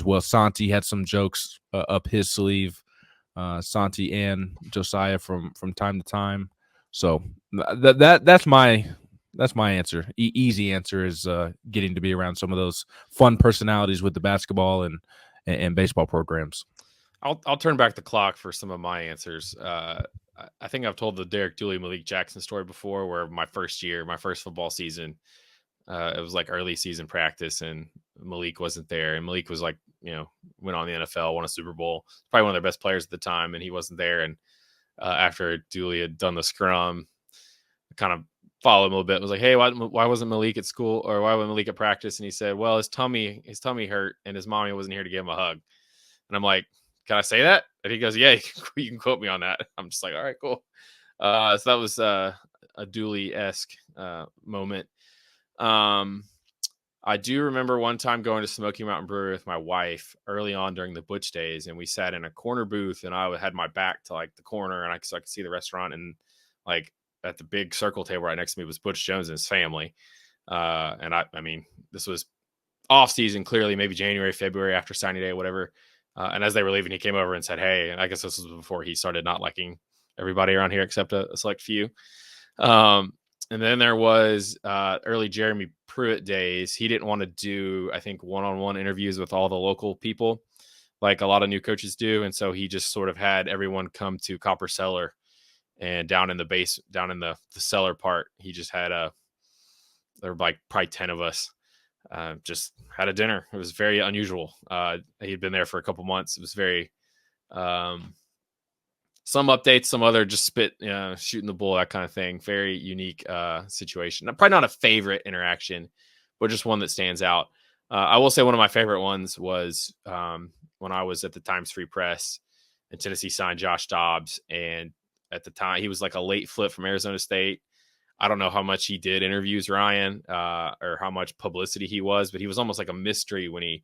well. Santi had some jokes up his sleeve. Santi and Josiah from time to time. So that's my answer. Easy answer is getting to be around some of those fun personalities with the basketball and baseball programs.
I'll turn back the clock for some of my answers. I think I've told the Derek Dooley, Malik Jackson story before, where my first football season, it was like early season practice and Malik wasn't there. And Malik was like, went on the NFL, won a Super Bowl, probably one of their best players at the time. And he wasn't there. And after Dooley had done the scrum, I kind of followed him a little bit. I was like, hey, why wasn't Malik at school, or why wasn't Malik at practice? And he said, well, his tummy hurt and his mommy wasn't here to give him a hug. And I'm like, can I say that? And he goes, yeah, you can quote me on that. I'm just like, all right, cool. So that was a Dooley-esque moment. I do remember one time going to Smoky Mountain Brewery with my wife early on during the Butch days, and we sat in a corner booth, and I had my back to like the corner, and so I could see the restaurant, and like at the big circle table right next to me was Butch Jones and his family. And I mean, this was off season, clearly, maybe January, February after signing day, whatever. And as they were leaving, he came over and said, "Hey," and I guess this was before he started not liking everybody around here except a select few. And then there was early Jeremy Pruitt days. He didn't want to do, I think, one-on-one interviews with all the local people like a lot of new coaches do. And so he just sort of had everyone come to Copper Cellar, and down in the cellar part, he just had there were like probably 10 of us just had a dinner. It was very unusual. He'd been there for a couple months. It was very, some updates, some other just shooting the bull, that kind of thing. Very unique situation. Probably not a favorite interaction, but just one that stands out. I will say one of my favorite ones was when I was at the Times Free Press and Tennessee signed Josh Dobbs. And at the time, he was like a late flip from Arizona State. I don't know how much he did interviews, Ryan, or how much publicity he was, but he was almost like a mystery when he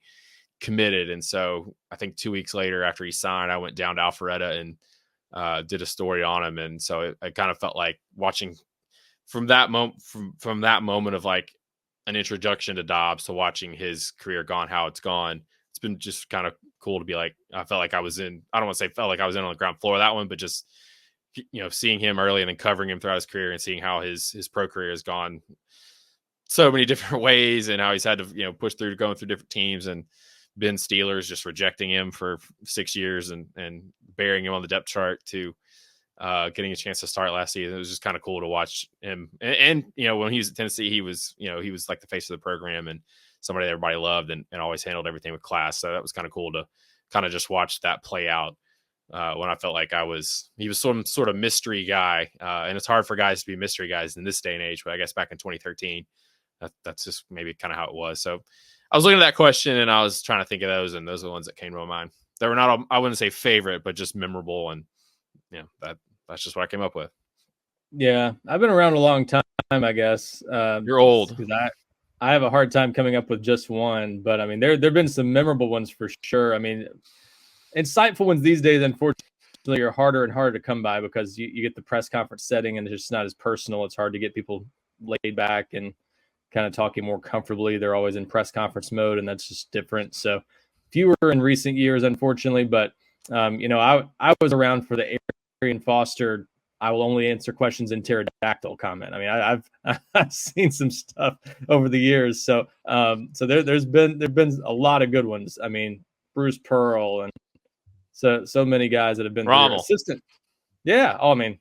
committed. And so I think 2 weeks later after he signed, I went down to Alpharetta and did a story on him. And so it kind of felt like watching from that moment of like an introduction to Dobbs to watching his career gone, how it's gone. It's been just kind of cool to be like, I don't want to say felt like I was in on the ground floor of that one, but just, seeing him early and then covering him throughout his career and seeing how his pro career has gone so many different ways and how he's had to, push through going through different teams, and Ben Steelers just rejecting him for 6 years and burying him on the depth chart to getting a chance to start last season. It was just kind of cool to watch him. And when he was at Tennessee, he was like the face of the program and somebody that everybody loved and always handled everything with class. So that was kind of cool to kind of just watch that play out. When I felt like he was some sort of mystery guy. And it's hard for guys to be mystery guys in this day and age, but I guess back in 2013, that's just maybe kind of how it was. So I was looking at that question and I was trying to think of those, and those are the ones that came to my mind. They were not, I wouldn't say favorite, but just memorable. And that's just what I came up with.
Yeah. I've been around a long time, I guess.
You're old.
I have a hard time coming up with just one, but I mean, there've been some memorable ones for sure. I mean, insightful ones these days, unfortunately, are harder and harder to come by because you get the press conference setting and it's just not as personal. It's hard to get people laid back and kind of talking more comfortably. They're always in press conference mode, and that's just different. So fewer in recent years, unfortunately, but I was around for the Arian Foster "I will only answer questions in pterodactyl" comment. I mean, I've seen some stuff over the years. So there've been a lot of good ones. I mean, Bruce Pearl and so many guys that have been assistant. Yeah. Oh, I mean,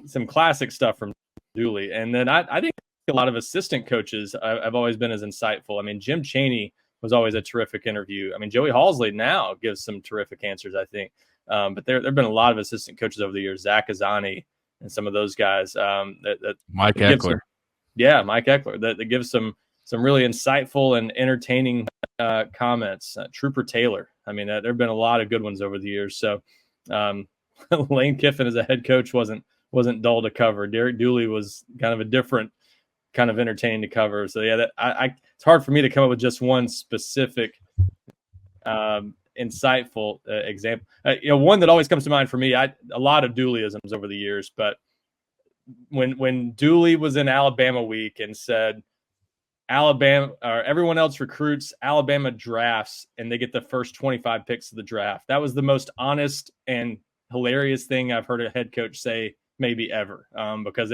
some classic stuff from Dooley. And then I think a lot of assistant coaches I've always been as insightful. I mean, Jim Chaney was always a terrific interview. I mean, Joey Halsley now gives some terrific answers, I think. But there have been a lot of assistant coaches over the years, Zach Azani and some of those guys.
Mike Eckler.
Mike Eckler, that gives some really insightful and entertaining comments. Trooper Taylor. I mean, there have been a lot of good ones over the years. So Lane Kiffin as a head coach wasn't dull to cover. Derek Dooley was kind of a different kind of entertaining to cover. So yeah, it's hard for me to come up with just one specific insightful example. One that always comes to mind for me, a lot of Dooleyisms over the years, but when Dooley was in Alabama week and said, Alabama or everyone else recruits, Alabama drafts, and they get the first 25 picks of the draft. That was the most honest and hilarious thing I've heard a head coach say maybe ever, because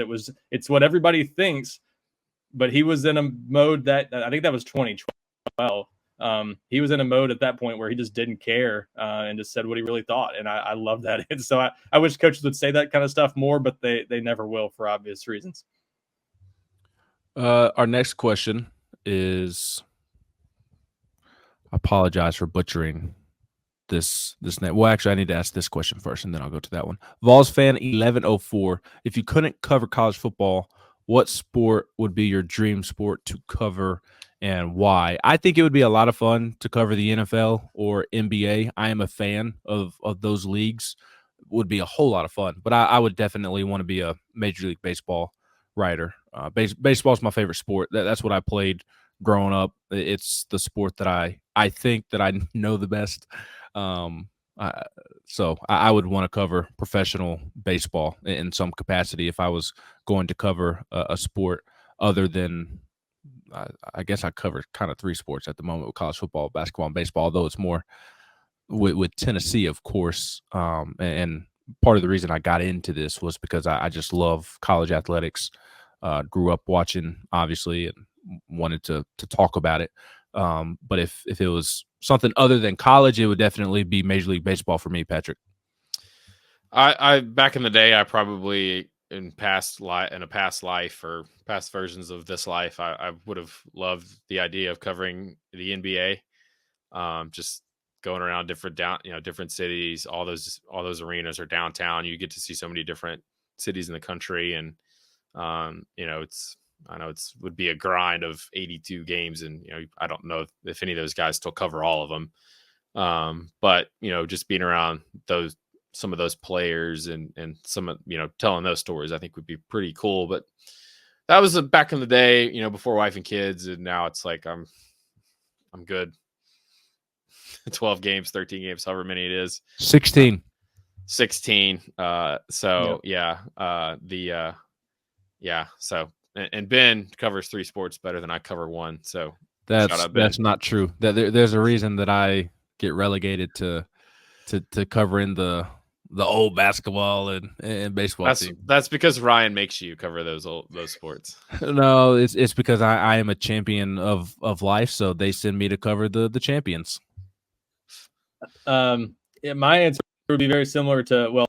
it's what everybody thinks, but he was in a mode that I think that was 2012. He was in a mode at that point where he just didn't care and just said what he really thought. And I love that. And so I wish coaches would say that kind of stuff more, but they never will for obvious reasons.
Our next question is, I apologize for butchering this name. Well, actually, I need to ask this question first, and then I'll go to that one. Vols fan 1104. If you couldn't cover college football, what sport would be your dream sport to cover and why? I think it would be a lot of fun to cover the NFL or NBA. I am a fan of those leagues. It would be a whole lot of fun, but I would definitely want to be a Major League Baseball writer. Baseball is my favorite sport. That's what I played growing up. It's the sport that I think that I know the best. So I would want to cover professional baseball in some capacity if I was going to cover a sport other than, I guess I cover kind of three sports at the moment with college football, basketball, and baseball, although it's more with Tennessee, of course. And part of the reason I got into this was because I just love college athletics. Grew up watching, obviously, and wanted to talk about it. But if it was something other than college, it would definitely be Major League Baseball for me, Patrick.
I back in the day, I probably in a past life or past versions of this life, I would have loved the idea of covering the NBA. Just going around different cities, all those arenas are downtown. You get to see so many different cities in the country, and I know it would be a grind of 82 games, and I don't know if any of those guys still cover all of them. But just being around some of those players and some telling those stories, I think would be pretty cool. But that was back in the day, before wife and kids, and now it's like I'm good. 12 games, 13 games, however many it is.
16.
16. So So and Ben covers 3 sports better than I cover 1. So
that's not true. There's a reason that I get relegated to covering the old basketball and baseball team.
That's because Ryan makes you cover those sports.
No, it's because I am a champion of life, so they send me to cover the champions.
My answer would be very similar to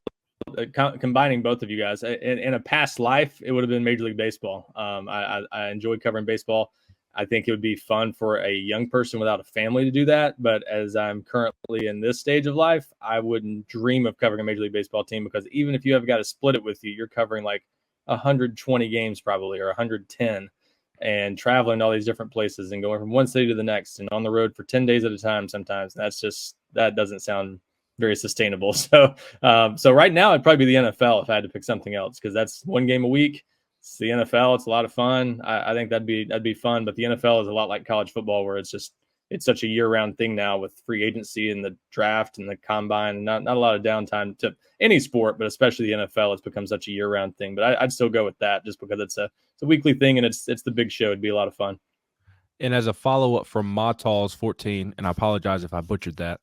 combining both of you guys. In a past life, it would have been Major League Baseball. I enjoyed covering baseball. I think it would be fun for a young person without a family to do that. But as I'm currently in this stage of life, I wouldn't dream of covering a Major League Baseball team, because even if you have got to split it with you, you're covering like 120 games probably, or 110, and traveling to all these different places and going from one city to the next and on the road for 10 days at a time sometimes. That doesn't sound very sustainable. So right now it'd probably be the NFL if I had to pick something else, because that's one game a week. It's the NFL. It's a lot of fun. I think that'd be fun. But the NFL is a lot like college football, where it's such a year-round thing now with free agency and the draft and the combine. Not a lot of downtime to any sport, but especially the NFL. It's become such a year-round thing. But I'd still go with that, just because it's a weekly thing and it's the big show. It'd be a lot of fun.
And as a follow-up from Matal's 14, and I apologize if I butchered that,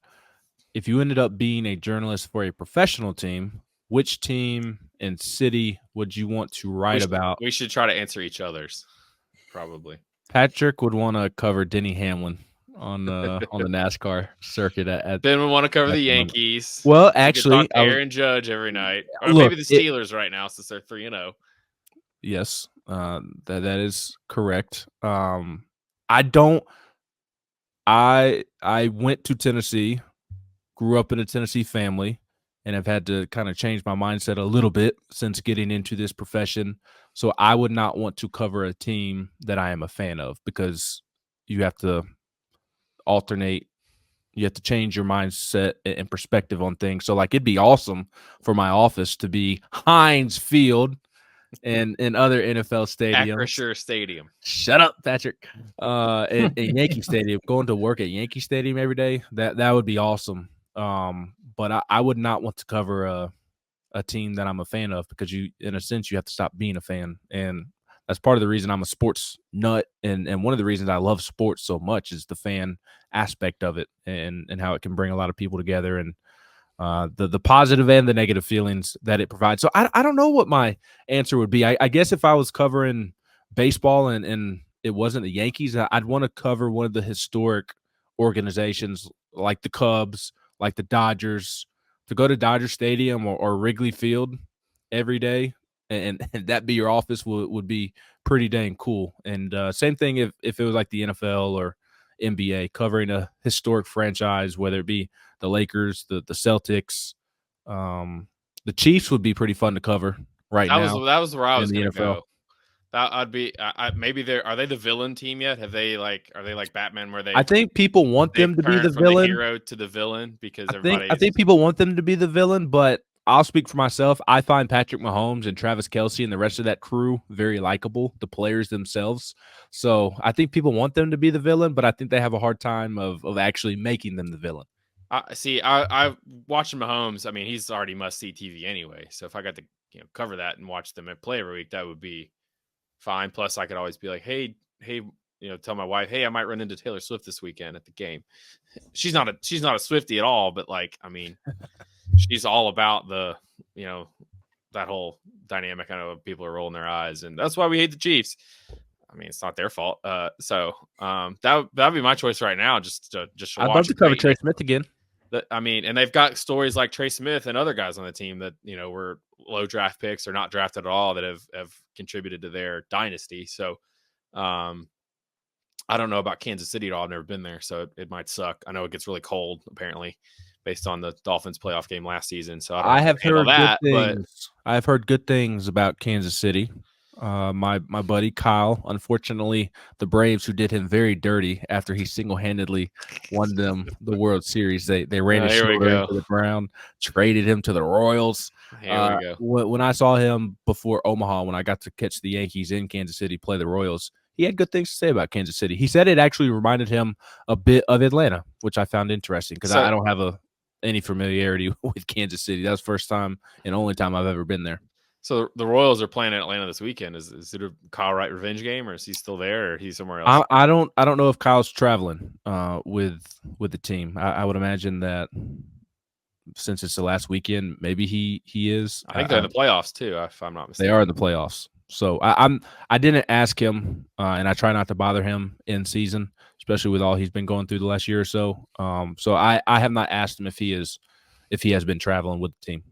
if you ended up being a journalist for a professional team, which team and city would you want to write about?
We should try to answer each other's, probably.
Patrick would want to cover Denny Hamlin on the NASCAR circuit.
Ben would want to cover the Yankees.
Well, actually,
Aaron Judge every night, or maybe the Steelers right now, since they're 3-0.
Yes, that is correct. I went to Tennessee, grew up in a Tennessee family, and have had to kind of change my mindset a little bit since getting into this profession. So I would not want to cover a team that I am a fan of, because you have to alternate. You have to change your mindset and perspective on things. So like, it'd be awesome for my office to be Heinz Field and other NFL stadiums.
Acrisure Stadium.
Shut up, Patrick. And Yankee Stadium. Going to work at Yankee Stadium every day, that would be awesome. But I would not want to cover a team that I'm a fan of, because in a sense, you have to stop being a fan. And that's part of the reason I'm a sports nut. And one of the reasons I love sports so much is the fan aspect of it, and how it can bring a lot of people together, and the positive and the negative feelings that it provides. So I don't know what my answer would be. I guess if I was covering baseball and it wasn't the Yankees, I'd want to cover one of the historic organizations like the Cubs, like the Dodgers, to go to Dodger Stadium or Wrigley Field every day, and that be your office would be pretty dang cool. And same thing if it was like the NFL or NBA, covering a historic franchise, whether it be the Lakers, the Celtics, the Chiefs would be pretty fun to cover now.
That was where I was going to go. That I'd be maybe are they the villain team yet? Are they like Batman, where they?
I think people want them to be the villain.
The hero to the villain, because
I think people want them to be the villain, but I'll speak for myself. I find Patrick Mahomes and Travis Kelce and the rest of that crew very likable, the players themselves. So I think people want them to be the villain, but I think they have a hard time of actually making them the villain.
I watching Mahomes. I mean, he's already must-see TV anyway. So if I got to cover that and watch them play every week, that would be fine. Plus, I could always be like, hey, tell my wife, hey, I might run into Taylor Swift this weekend at the game. She's not a Swiftie at all, but like, I mean, she's all about the, that whole dynamic. I know people are rolling their eyes, and that's why we hate the Chiefs. I mean, it's not their fault. So that'd be my choice right now. Just
I'd love to cover Trey Smith again.
And they've got stories like Trey Smith and other guys on the team that, were low draft picks or not drafted at all that have contributed to their dynasty. So I don't know about Kansas City at all. I've never been there, so it might suck. I know it gets really cold, apparently, based on the Dolphins playoff game last season. So I have heard that.
I've heard good things about Kansas City. My buddy Kyle, unfortunately, the Braves, who did him very dirty after he single-handedly won them the World Series. They ran his shoulder into the ground, traded him to the Royals.
Here we go.
When I saw him before Omaha, when I got to catch the Yankees in Kansas City play the Royals, he had good things to say about Kansas City. He said it actually reminded him a bit of Atlanta, which I found interesting because I don't have any familiarity with Kansas City. That was the first time and only time I've ever been there.
So the Royals are playing in Atlanta this weekend. Is it a Kyle Wright revenge game, or is he still there, or he's somewhere else?
I don't know if Kyle's traveling with the team. I would imagine that since it's the last weekend, maybe he is.
I think they're in the playoffs too, if I'm not mistaken.
They are in the playoffs. So I didn't ask him, and I try not to bother him in season, especially with all he's been going through the last year or so. So I have not asked him if he has been traveling with the team.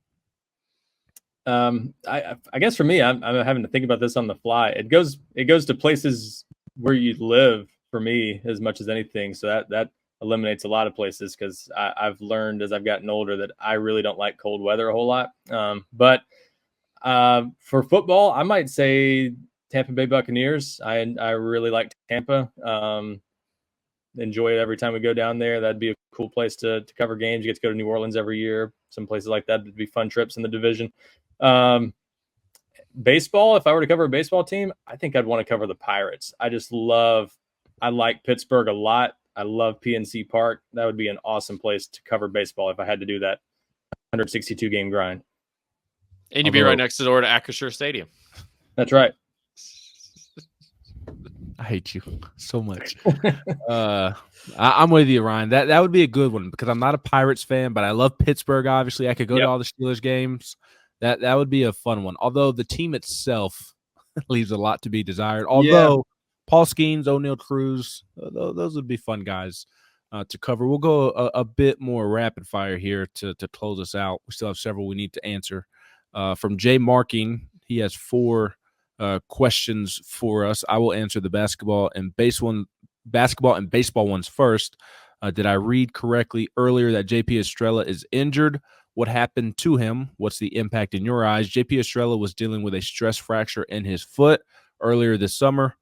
I guess for me, I'm having to think about this on the fly. It goes to places where you live for me as much as anything. So that eliminates a lot of places because I've learned as I've gotten older that I really don't like cold weather a whole lot. But for football, I might say Tampa Bay Buccaneers. I really like Tampa. Enjoy it every time we go down there. That'd be a cool place to cover games. You get to go to New Orleans every year. Some places like that would be fun trips in the division. Baseball, if I were to cover a baseball team, I think I'd want to cover the Pirates. I like Pittsburgh a lot. I love PNC Park. That would be an awesome place to cover baseball if I had to do that 162 game grind.
And you'd be right next door to Acrisure Stadium.
That's right.
I hate you so much. I'm with you, Ryan. That would be a good one because I'm not a Pirates fan, but I love Pittsburgh. Obviously, I could go to all the Steelers games. That would be a fun one. Although the team itself leaves a lot to be desired. Although Paul Skeens, O'Neal Cruz, those would be fun guys to cover. We'll go a bit more rapid fire here to close us out. We still have several we need to answer. From Jay Marking, he has 4 questions for us. I will answer the basketball and baseball ones first. Did I read correctly earlier that JP Estrella is injured? What happened to him? What's the impact in your eyes? JP Estrella was dealing with a stress fracture in his foot earlier this summer.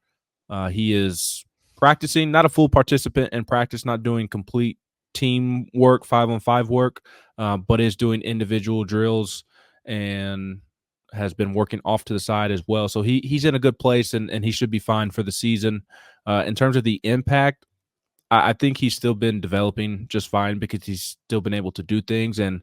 He is practicing, not a full participant in practice, not doing complete team work, 5-on-5 work, but is doing individual drills and has been working off to the side as well. So he's in a good place and he should be fine for the season. In terms of the impact, I think he's still been developing just fine because he's still been able to do things. And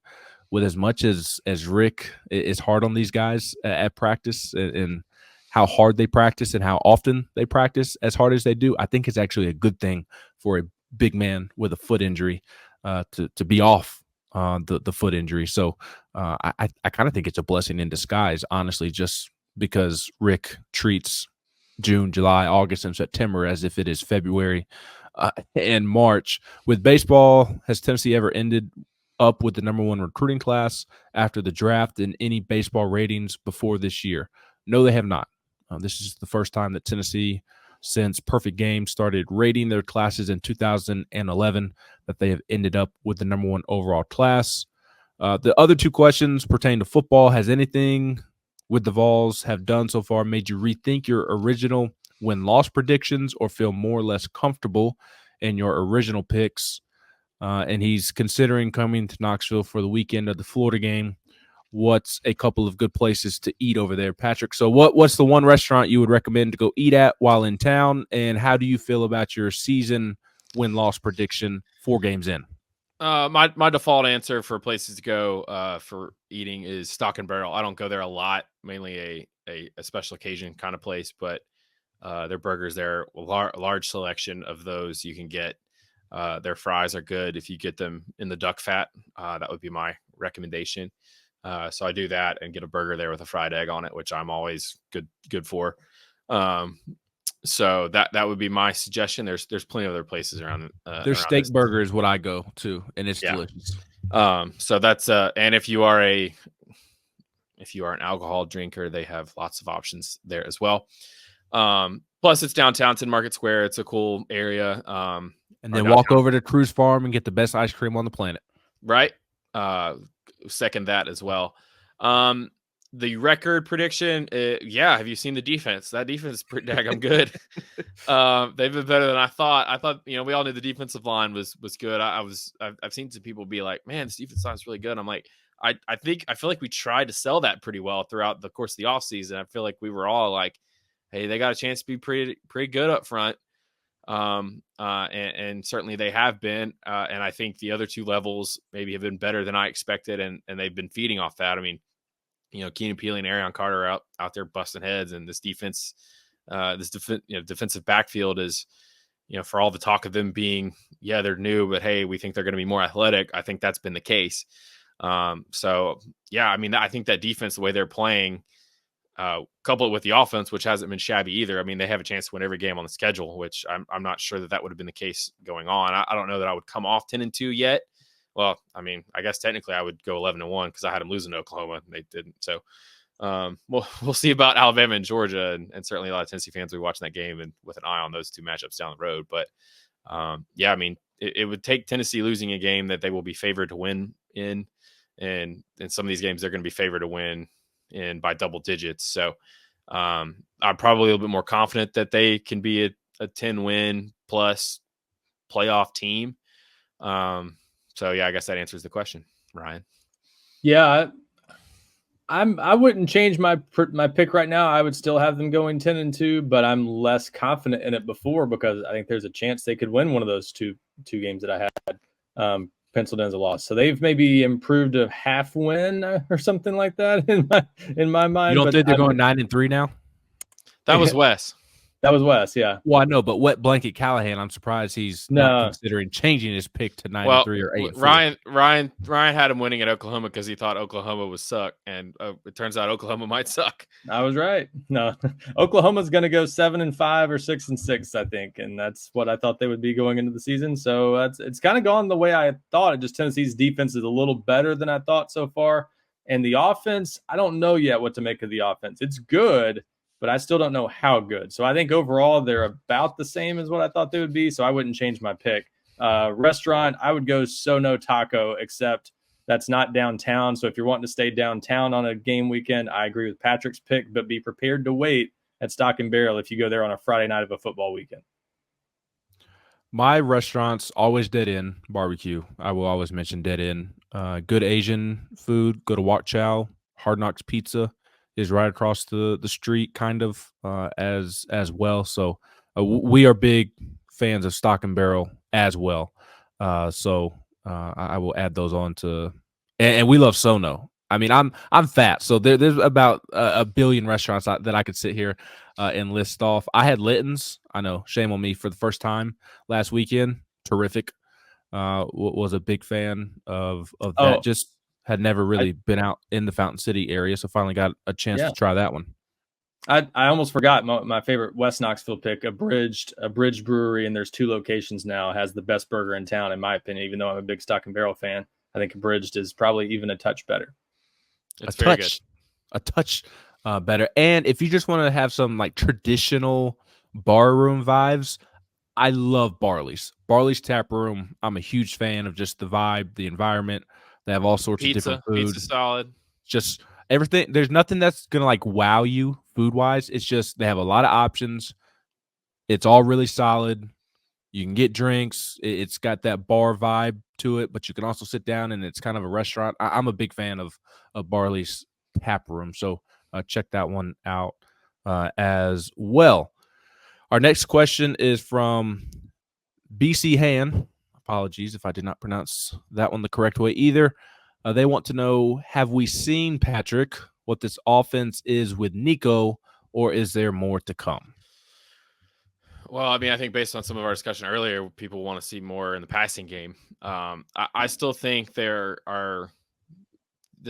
with as much as Rick is hard on these guys at practice and how hard they practice and how often they practice as hard as they do, I think it's actually a good thing for a big man with a foot injury to be off the foot injury. So I kind of think it's a blessing in disguise, honestly, just because Rick treats June, July, August, and September as if it is February and March. With baseball, has Tennessee ever ended up with the number 1 recruiting class after the draft in any baseball ratings before this year? No, they have not. This is the first time that Tennessee, since Perfect Game started rating their classes in 2011, that they have ended up with the number 1 overall class. The other 2 questions pertain to football. Has anything with the Vols have done so far made you rethink your original win-loss predictions or feel more or less comfortable in your original picks? And he's considering coming to Knoxville for the weekend of the Florida game. What's a couple of good places to eat over there, Patrick? So what's the one restaurant you would recommend to go eat at while in town? And how do you feel about your season win-loss prediction 4 games in?
My default answer for places to go for eating is Stock and Barrel. I don't go there a lot, mainly a special occasion kind of place, but Their burgers there, a large selection of those you can get. Their fries are good if you get them in the duck fat. That would be my recommendation. So I do that and get a burger there with a fried egg on it, which I'm always good for. So that would be my suggestion. There's plenty of other places around.
Their steak burger is what I go to, and it's delicious.
So that's and if you are an alcohol drinker, they have lots of options there as well. Plus it's downtown, it's in Market Square. It's a cool area.
And then walk over to Cruise Farm and get the best ice cream on the planet.
Right. Second that as well. The record prediction, have you seen the defense? That defense is pretty daggum good. They've been better than I thought. I thought, we all knew the defensive line was good. I've seen some people be like, man, this defensive line is really good. I'm like, I feel like we tried to sell that pretty well throughout the course of the offseason. I feel like we were all like, hey, they got a chance to be pretty good up front. And certainly they have been. And I think the other two levels maybe have been better than I expected. And they've been feeding off that. I mean, Keenan Peele and Arion Carter are out there busting heads, and this defense, defensive backfield is, for all the talk of them being, they're new, but hey, we think they're going to be more athletic. I think that's been the case. I think that defense, the way they're playing, couple it with the offense, which hasn't been shabby either. I mean, they have a chance to win every game on the schedule, which I'm not sure that would have been the case going on. I don't know that I would come off 10-2 yet. Well, I mean, I guess technically I would go 11-1 because I had them losing to Oklahoma and they didn't. So we'll see about Alabama and Georgia, and certainly a lot of Tennessee fans will be watching that game and with an eye on those two matchups down the road. But I mean, it would take Tennessee losing a game that they will be favored to win in, and in some of these games they're going to be favored to win in by double digits. So I'm probably a little bit more confident that they can be a 10-win plus playoff team. I guess that answers the question, Ryan.
Yeah, I wouldn't change my pick right now. I would still have them going 10-2, but I'm less confident in it before because I think there's a chance they could win one of those two games that I had penciled in as a loss. So they've maybe improved a half win or something like that in my mind.
You don't think they're going 9-3 now?
That was Wes.
That was Wes, yeah.
Well, I know, but wet blanket Callahan, I'm surprised he's not considering changing his pick to 9-3 or 8-4.
Ryan had him winning at Oklahoma because he thought Oklahoma would suck, and it turns out Oklahoma might suck.
I was right. No, Oklahoma's going to go 7-5 or 6-6, I think, and that's what I thought they would be going into the season. So it's kind of gone the way I thought. It just Tennessee's defense is a little better than I thought so far, and the offense, I don't know yet what to make of the offense. It's good, but I still don't know how good. So I think overall they're about the same as what I thought they would be. So I wouldn't change my pick. Restaurant, I would go Sono Taco, except that's not downtown. So if you're wanting to stay downtown on a game weekend, I agree with Patrick's pick, but be prepared to wait at Stock and Barrel if you go there on a Friday night of a football weekend.
My restaurant's always Dead End Barbecue. I will always mention Dead End. Good Asian food. Go to Wok Chow. Hard Knocks Pizza is right across the street, kind of as well. So we are big fans of Stock and Barrel as well. So I will add those on to, and we love Sono. I mean, I'm fat, so there's about a billion restaurants that I could sit here and list off. I had Litton's. I know, shame on me, for the first time last weekend. Terrific. Was a big fan of that. Just had never really been out in the Fountain City area, so finally got a chance to try that one.
I almost forgot my favorite West Knoxville pick, Abridged Brewery, and there's 2 locations now, has the best burger in town, in my opinion, even though I'm a big Stock and Barrel fan. I think Abridged is probably even a touch better.
It's very good.
A touch better. And if you just want to have some like traditional barroom vibes, I love Barley's. Barley's Tap Room. I'm a huge fan of just the vibe, the environment. They have all sorts of different food.
Pizza solid.
Just everything. There's nothing that's going to like wow you food-wise. It's just they have a lot of options. It's all really solid. You can get drinks. It's got that bar vibe to it, but you can also sit down and it's kind of a restaurant. I'm a big fan of Barley's Tap Room, so check that one out as well. Our next question is from BC Han. Apologies if I did not pronounce that one the correct way either. They want to know, have we seen, Patrick, what this offense is with Nico, or is there more to come?
Well, I mean, I think based on some of our discussion earlier, people want to see more in the passing game. I still think this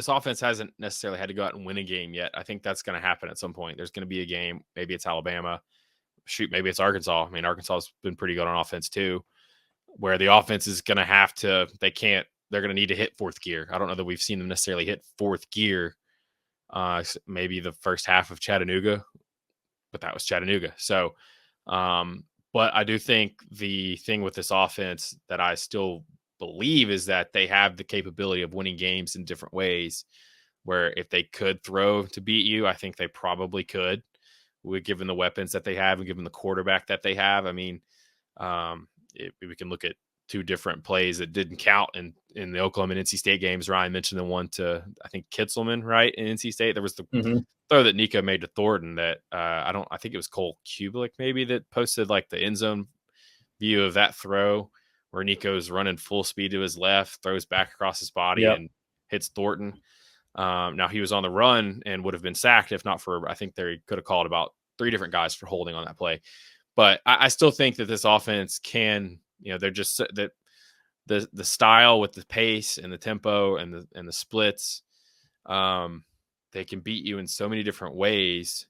offense hasn't necessarily had to go out and win a game yet. I think that's going to happen at some point. There's going to be a game. Maybe it's Alabama. Shoot, maybe it's Arkansas. I mean, Arkansas has been pretty good on offense too, where the offense is going to have to, they're going to need to hit fourth gear. I don't know that we've seen them necessarily hit fourth gear. Maybe the first half of Chattanooga, but that was Chattanooga. So, but I do think the thing with this offense that I still believe is that they have the capability of winning games in different ways, where if they could throw to beat you, I think they probably could, given the weapons that they have and given the quarterback that they have. I mean, we can look at two different plays that didn't count in the Oklahoma and NC State games. Ryan mentioned the one to, I think, Kitzelman, right, in NC State. There was the throw that Nico made to Thornton that I think it was Cole Kublik maybe that posted like the end zone view of that throw where Nico's running full speed to his left, throws back across his body and hits Thornton. Now he was on the run and would have been sacked if not for, I think they could have called about 3 different guys for holding on that play. But I still think that this offense can, they're just that the style with the pace and the tempo and the splits, they can beat you in so many different ways,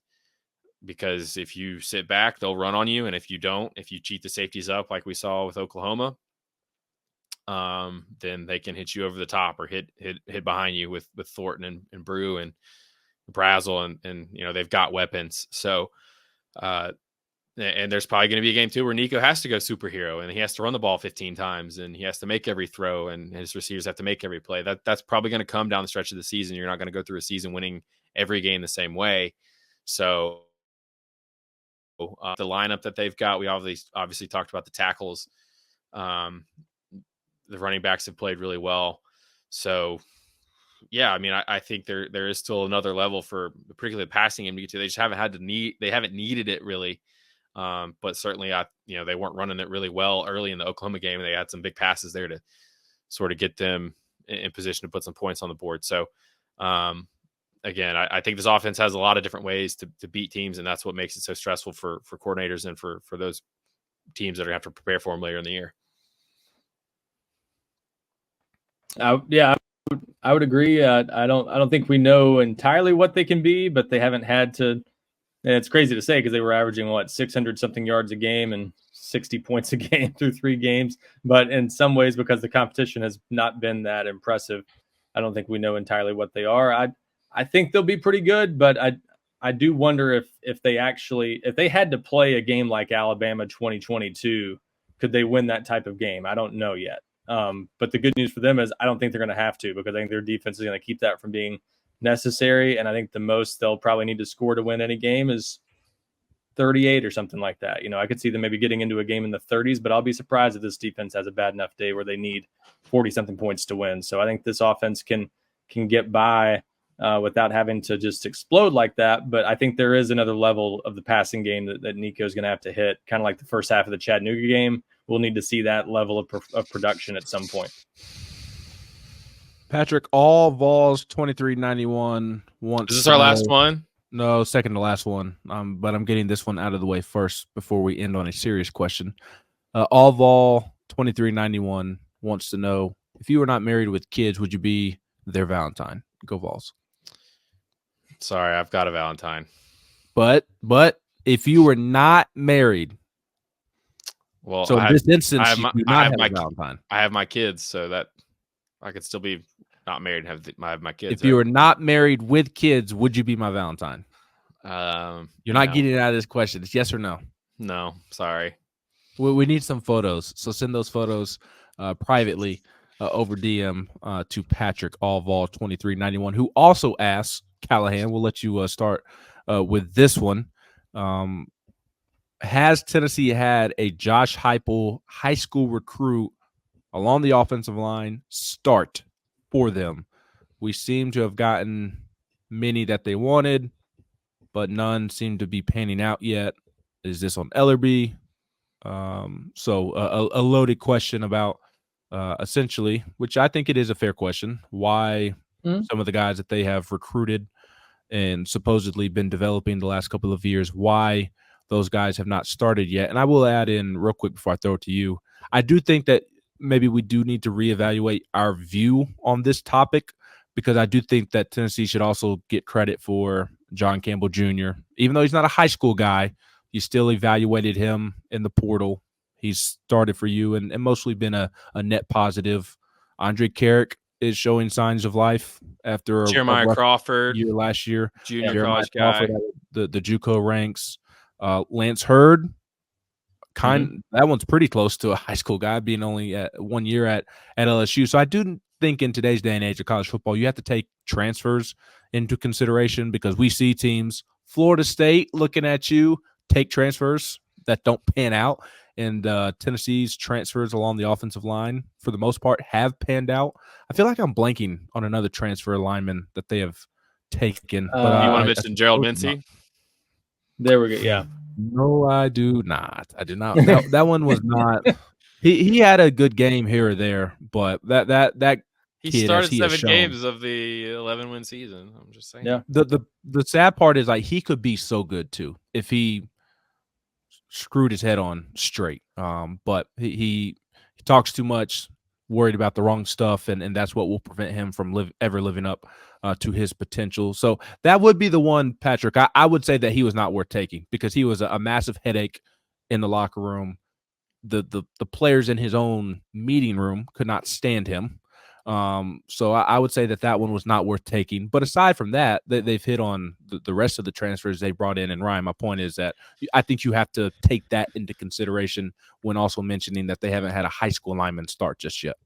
because if you sit back, they'll run on you. And if you don't, if you cheat the safeties up, like we saw with Oklahoma, then they can hit you over the top or hit behind you with Thornton and Brew and Brazel and they've got weapons. So, and there's probably going to be a game too where Nico has to go superhero and he has to run the ball 15 times and he has to make every throw and his receivers have to make every play. That's probably going to come down the stretch of the season. You're not going to go through a season winning every game the same way. So the lineup that they've got, we obviously talked about the tackles. The running backs have played really well. So yeah, I mean, I think there is still another level for particularly the passing game to get to. They just haven't needed it really. But certainly, they weren't running it really well early in the Oklahoma game. They had some big passes there to sort of get them in position to put some points on the board. So, again, I think this offense has a lot of different ways to beat teams, and that's what makes it so stressful for coordinators and for those teams that are going to have to prepare for them later in the year.
I would agree. I don't think we know entirely what they can be, but they haven't had to. And it's crazy to say because they were averaging 600 something yards a game and 60 points a game through 3 games. But in some ways, because the competition has not been that impressive, I don't think we know entirely what they are. I think they'll be pretty good, but I do wonder if they had to play a game like Alabama 2022, could they win that type of game? I don't know yet. But the good news for them is I don't think they're going to have to, because I think their defense is going to keep that from being necessary. And I think the most they'll probably need to score to win any game is 38 or something like that. I could see them maybe getting into a game in the 30s, but I'll be surprised if this defense has a bad enough day where they need 40 something points to win. So I think this offense can get by without having to just explode like that. But I think there is another level of the passing game that Nico is going to have to hit, kind of like the first half of the Chattanooga game. We'll need to see that level of production at some point.
Patrick, all Vols 2391 wants.
Is this our last one?
No, second to last one. But I'm getting this one out of the way first before we end on a serious question. All Vol 2391 wants to know, if you were not married with kids, would you be their Valentine? Go Vols.
Sorry, I've got a Valentine.
But if you were not married,
well,
so in this instance, you do not have a Valentine.
I have my kids, so that I could still be not married and have my kids.
If you were not married with kids, would you be my Valentine? You're not getting it out of this question. It's yes or no.
No, sorry.
We need some photos, so send those photos privately over DM to Patrick Allvall 2391, who also asks Callahan. We'll let you start with this one. Has Tennessee had a Josh Heupel high school recruit along the offensive line start for them? We seem to have gotten many that they wanted, but none seem to be panning out yet. Is this on Ellerby? So a loaded question about essentially, which I think it is a fair question, why some of the guys that they have recruited and supposedly been developing the last couple of years, why those guys have not started yet. And I will add in real quick before I throw it to you. I do think that maybe we do need to reevaluate our view on this topic, because I do think that Tennessee should also get credit for John Campbell Jr. Even though he's not a high school guy, you still evaluated him in the portal. He's started for you and mostly been a net positive. Andre Carrick is showing signs of life after
Jeremiah
a
Crawford
year last year.
junior college guy.
The JUCO ranks. Lance Hurd, that one's pretty close to a high school guy, being only at 1 year at LSU. So I do think in today's day and age of college football, you have to take transfers into consideration, because we see teams, Florida State looking at you, take transfers that don't pan out. And Tennessee's transfers along the offensive line, for the most part, have panned out. I feel like I'm blanking on another transfer lineman that they have taken.
You want to mention Gerald Mincy?
There we go. Yeah.
No, I do not. I do not. That one was not. He had a good game here or there, but that
he
kid,
started 7 games of the 11-win season. I'm just saying.
Yeah.
The sad part is, like, he could be so good too if he screwed his head on straight. But he talks too much, worried about the wrong stuff, and that's what will prevent him from ever living up to his potential. So that would be the one, Patrick. I would say that he was not worth taking, because he was a massive headache in the locker room. The players in his own meeting room could not stand him. So I would say that one was not worth taking. But aside from that, they've hit on the rest of the transfers they brought in. And Ryan, my point is that I think you have to take that into consideration when also mentioning that they haven't had a high school lineman start just yet.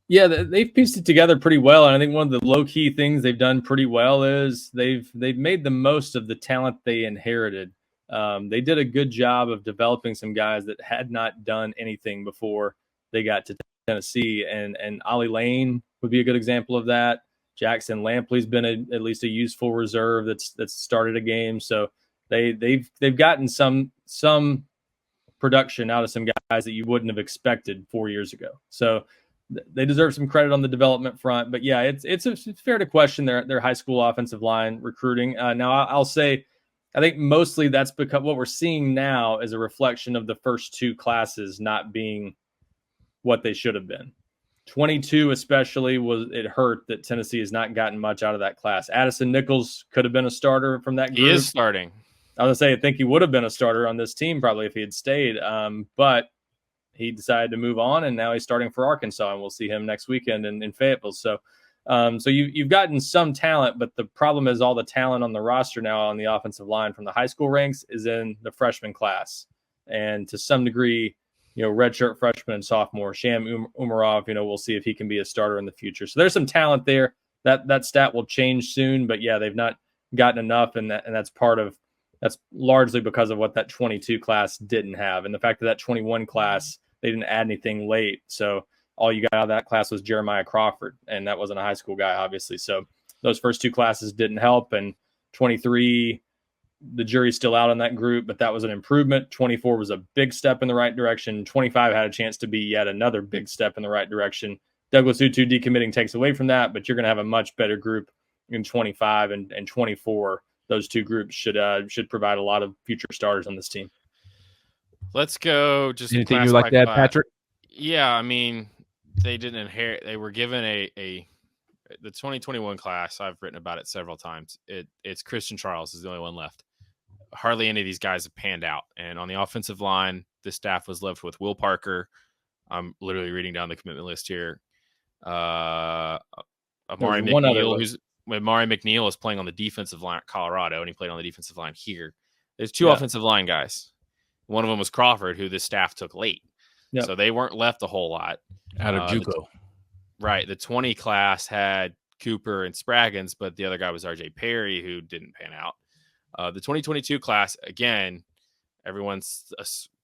Yeah, they've pieced it together pretty well, and I think one of the low-key things they've done pretty well is they've made the most of the talent they inherited. They did a good job of developing some guys that had not done anything before they got to Tennessee, and Ollie Lane would be a good example of that. Jackson Lampley's been at least a useful reserve that's started a game, so they've gotten some production out of some guys that you wouldn't have expected 4 years ago. So they deserve some credit on the development front. But yeah, it's fair to question their high school offensive line recruiting. Now I'll say, I think mostly that's because what we're seeing now is a reflection of the first 2 classes not being what they should have been. 22 especially, it hurt that Tennessee has not gotten much out of that class. Addison Nichols could have been a starter from that group.
He is starting.
I was going to say, I think he would have been a starter on this team probably if he had stayed. But he decided to move on, and now he's starting for Arkansas, and we'll see him next weekend in Fayetteville. So you've gotten some talent, but the problem is all the talent on the roster now on the offensive line from the high school ranks is in the freshman class. And to some degree, redshirt freshman and sophomore, Sham Umarov, we'll see if he can be a starter in the future. So there's some talent there. That stat will change soon, but yeah, they've not gotten enough, and that's largely because of what that 22 class didn't have. And the fact that 21 class, they didn't add anything late. So all you got out of that class was Jeremiah Crawford, and that wasn't a high school guy, obviously. So those first 2 classes didn't help. And 23, the jury's still out on that group, but that was an improvement. 24 was a big step in the right direction. 25 had a chance to be yet another big step in the right direction. Douglas Utu decommitting takes away from that, but you're going to have a much better group in 25 and 24. Those 2 groups should provide a lot of future starters on this team.
Let's go. Just
anything you like to add, Patrick?
Yeah, I mean, they didn't inherit. They were given the 2021 class. I've written about it several times. It's Christian Charles is the only one left. Hardly any of these guys have panned out. And on the offensive line, the staff was left with Will Parker. I'm literally reading down the commitment list here. Amari McNeil is playing on the defensive line at Colorado, and he played on the defensive line here. There's 2 offensive line guys. One of them was Crawford, who this staff took late. Yep. So they weren't left a whole lot.
Out of JUCO.
Right. The 20 class had Cooper and Spraggins, but the other guy was RJ Perry, who didn't pan out. The 2022 class, again, everyone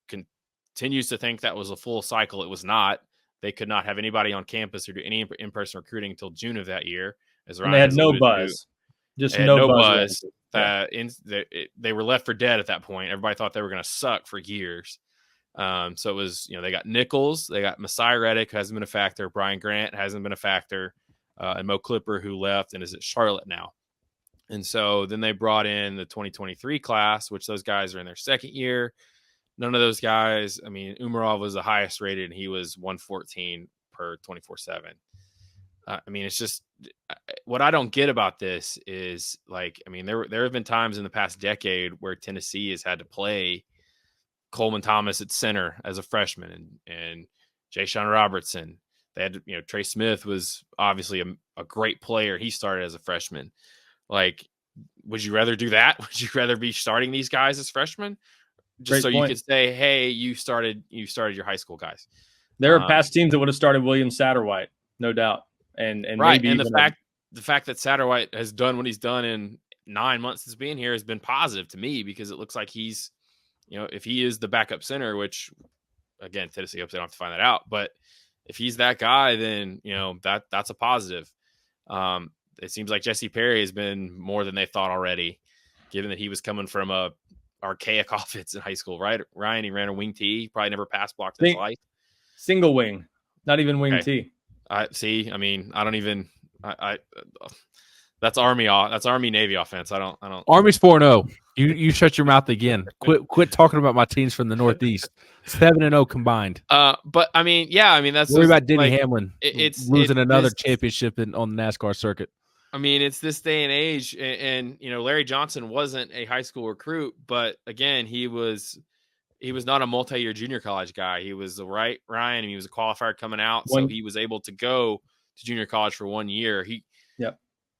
continues to think that was a full cycle. It was not. They could not have anybody on campus or do any in-person recruiting until June of that year.
And they had no buzz.
Just no buzz. They were left for dead at that point. Everybody thought they were going to suck for years. So it was, they got Nichols, they got Messiah Reddick, who hasn't been a factor. Brian Grant hasn't been a factor. And Mo Clipper, who left and is at Charlotte now. And so then they brought in the 2023 class, which those guys are in their second year. None of those guys, I mean, Umarov was the highest rated, and he was 114 per 24/7. I mean, it's just what I don't get about this is, like, I mean, there have been times in the past decade where Tennessee has had to play Coleman Thomas at center as a freshman, and Jay Sean Robertson. They had, Trey Smith was obviously a great player. He started as a freshman. Like, would you rather do that? Would you rather be starting these guys as freshmen? Just so you could say, hey, you started your high school guys.
There are past teams that would have started William Satterwhite, no doubt. And
right. And the fact that Satterwhite has done what he's done in 9 months since being here has been positive to me, because it looks like he's, if he is the backup center, which again, Tennessee hopes they don't have to find that out, but if he's that guy, then, that's a positive. It seems like Jesse Perry has been more than they thought already, given that he was coming from a archaic offense in high school, right? Ryan, he ran a wing T. He probably never pass blocked in his life.
Single wing, not even wing T.
I see. I mean, I don't even. That's Army. That's Army Navy offense. I don't.
Army's 4-0. You shut your mouth again. Quit talking about my teams from the Northeast. 7-0 combined.
But I mean, yeah. I mean, that's
worry about Denny Hamlin.
It's
losing another championship on the NASCAR circuit.
I mean, it's this day and age, and Larry Johnson wasn't a high school recruit, but again, he was not a multi-year junior college guy. He was Ryan, and he was a qualifier coming out, so he was able to go to junior college for 1 year. He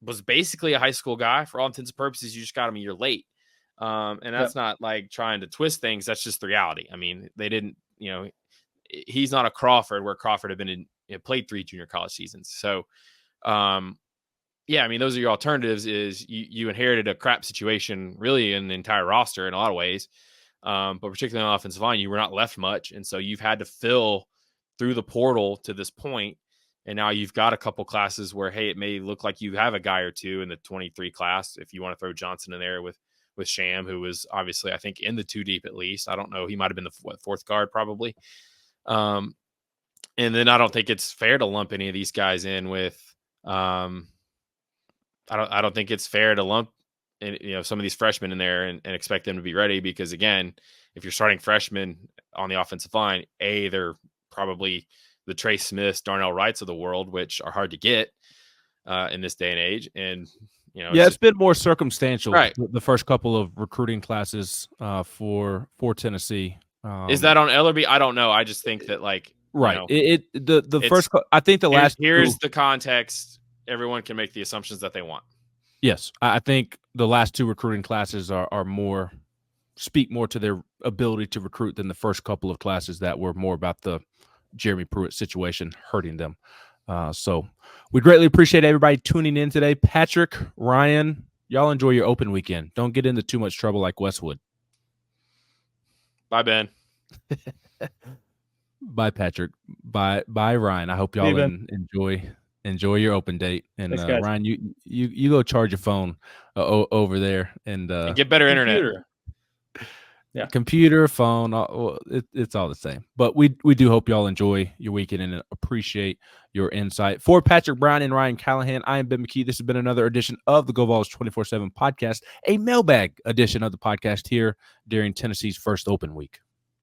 was basically a high school guy for all intents and purposes. You just got him a year late, and that's not like trying to twist things. That's just the reality. I mean, they didn't. He's not a Crawford, where Crawford had been played 3 junior college seasons. So, yeah, I mean, those are your alternatives. Is you inherited a crap situation, really, in the entire roster in a lot of ways. But particularly on the offensive line, you were not left much. And so you've had to fill through the portal to this point. And now you've got a couple classes where, hey, it may look like you have a guy or two in the 23 class. If you want to throw Johnson in there with Sham, who was obviously, I think, in the 2 deep at least. I don't know. He might have been the fourth guard probably. And then I don't think it's fair to lump any of these guys in with I don't think it's fair to lump some of these freshmen in there and expect them to be ready, because again, if you're starting freshmen on the offensive line, they're probably the Trey Smiths, Darnell Wrights of the world, which are hard to get in this day and age. And
it's been more circumstantial,
right?
The first couple of recruiting classes for Tennessee.
Is that on Ellerby? I don't know. I just think that
right. The first. I think the last.
Here's the context. Everyone can make the assumptions that they want.
Yes, I think the last 2 recruiting classes speak more to their ability to recruit than the first couple of classes that were more about the Jeremy Pruitt situation hurting them. So we greatly appreciate everybody tuning in today. Patrick, Ryan, y'all enjoy your open weekend. Don't get into too much trouble like Westwood.
Bye, Ben.
Bye, Patrick. Bye, Ryan. I hope y'all enjoy your open date. And
thanks,
Ryan, you go charge your phone over there and
get better internet.
Computer, phone, it's all the same. But we do hope y'all enjoy your weekend and appreciate your insight. For Patrick Brown and Ryan Callahan, I am Ben McKee. This has been another edition of the GoVols247 Podcast, a mailbag edition of the podcast here during Tennessee's first open week.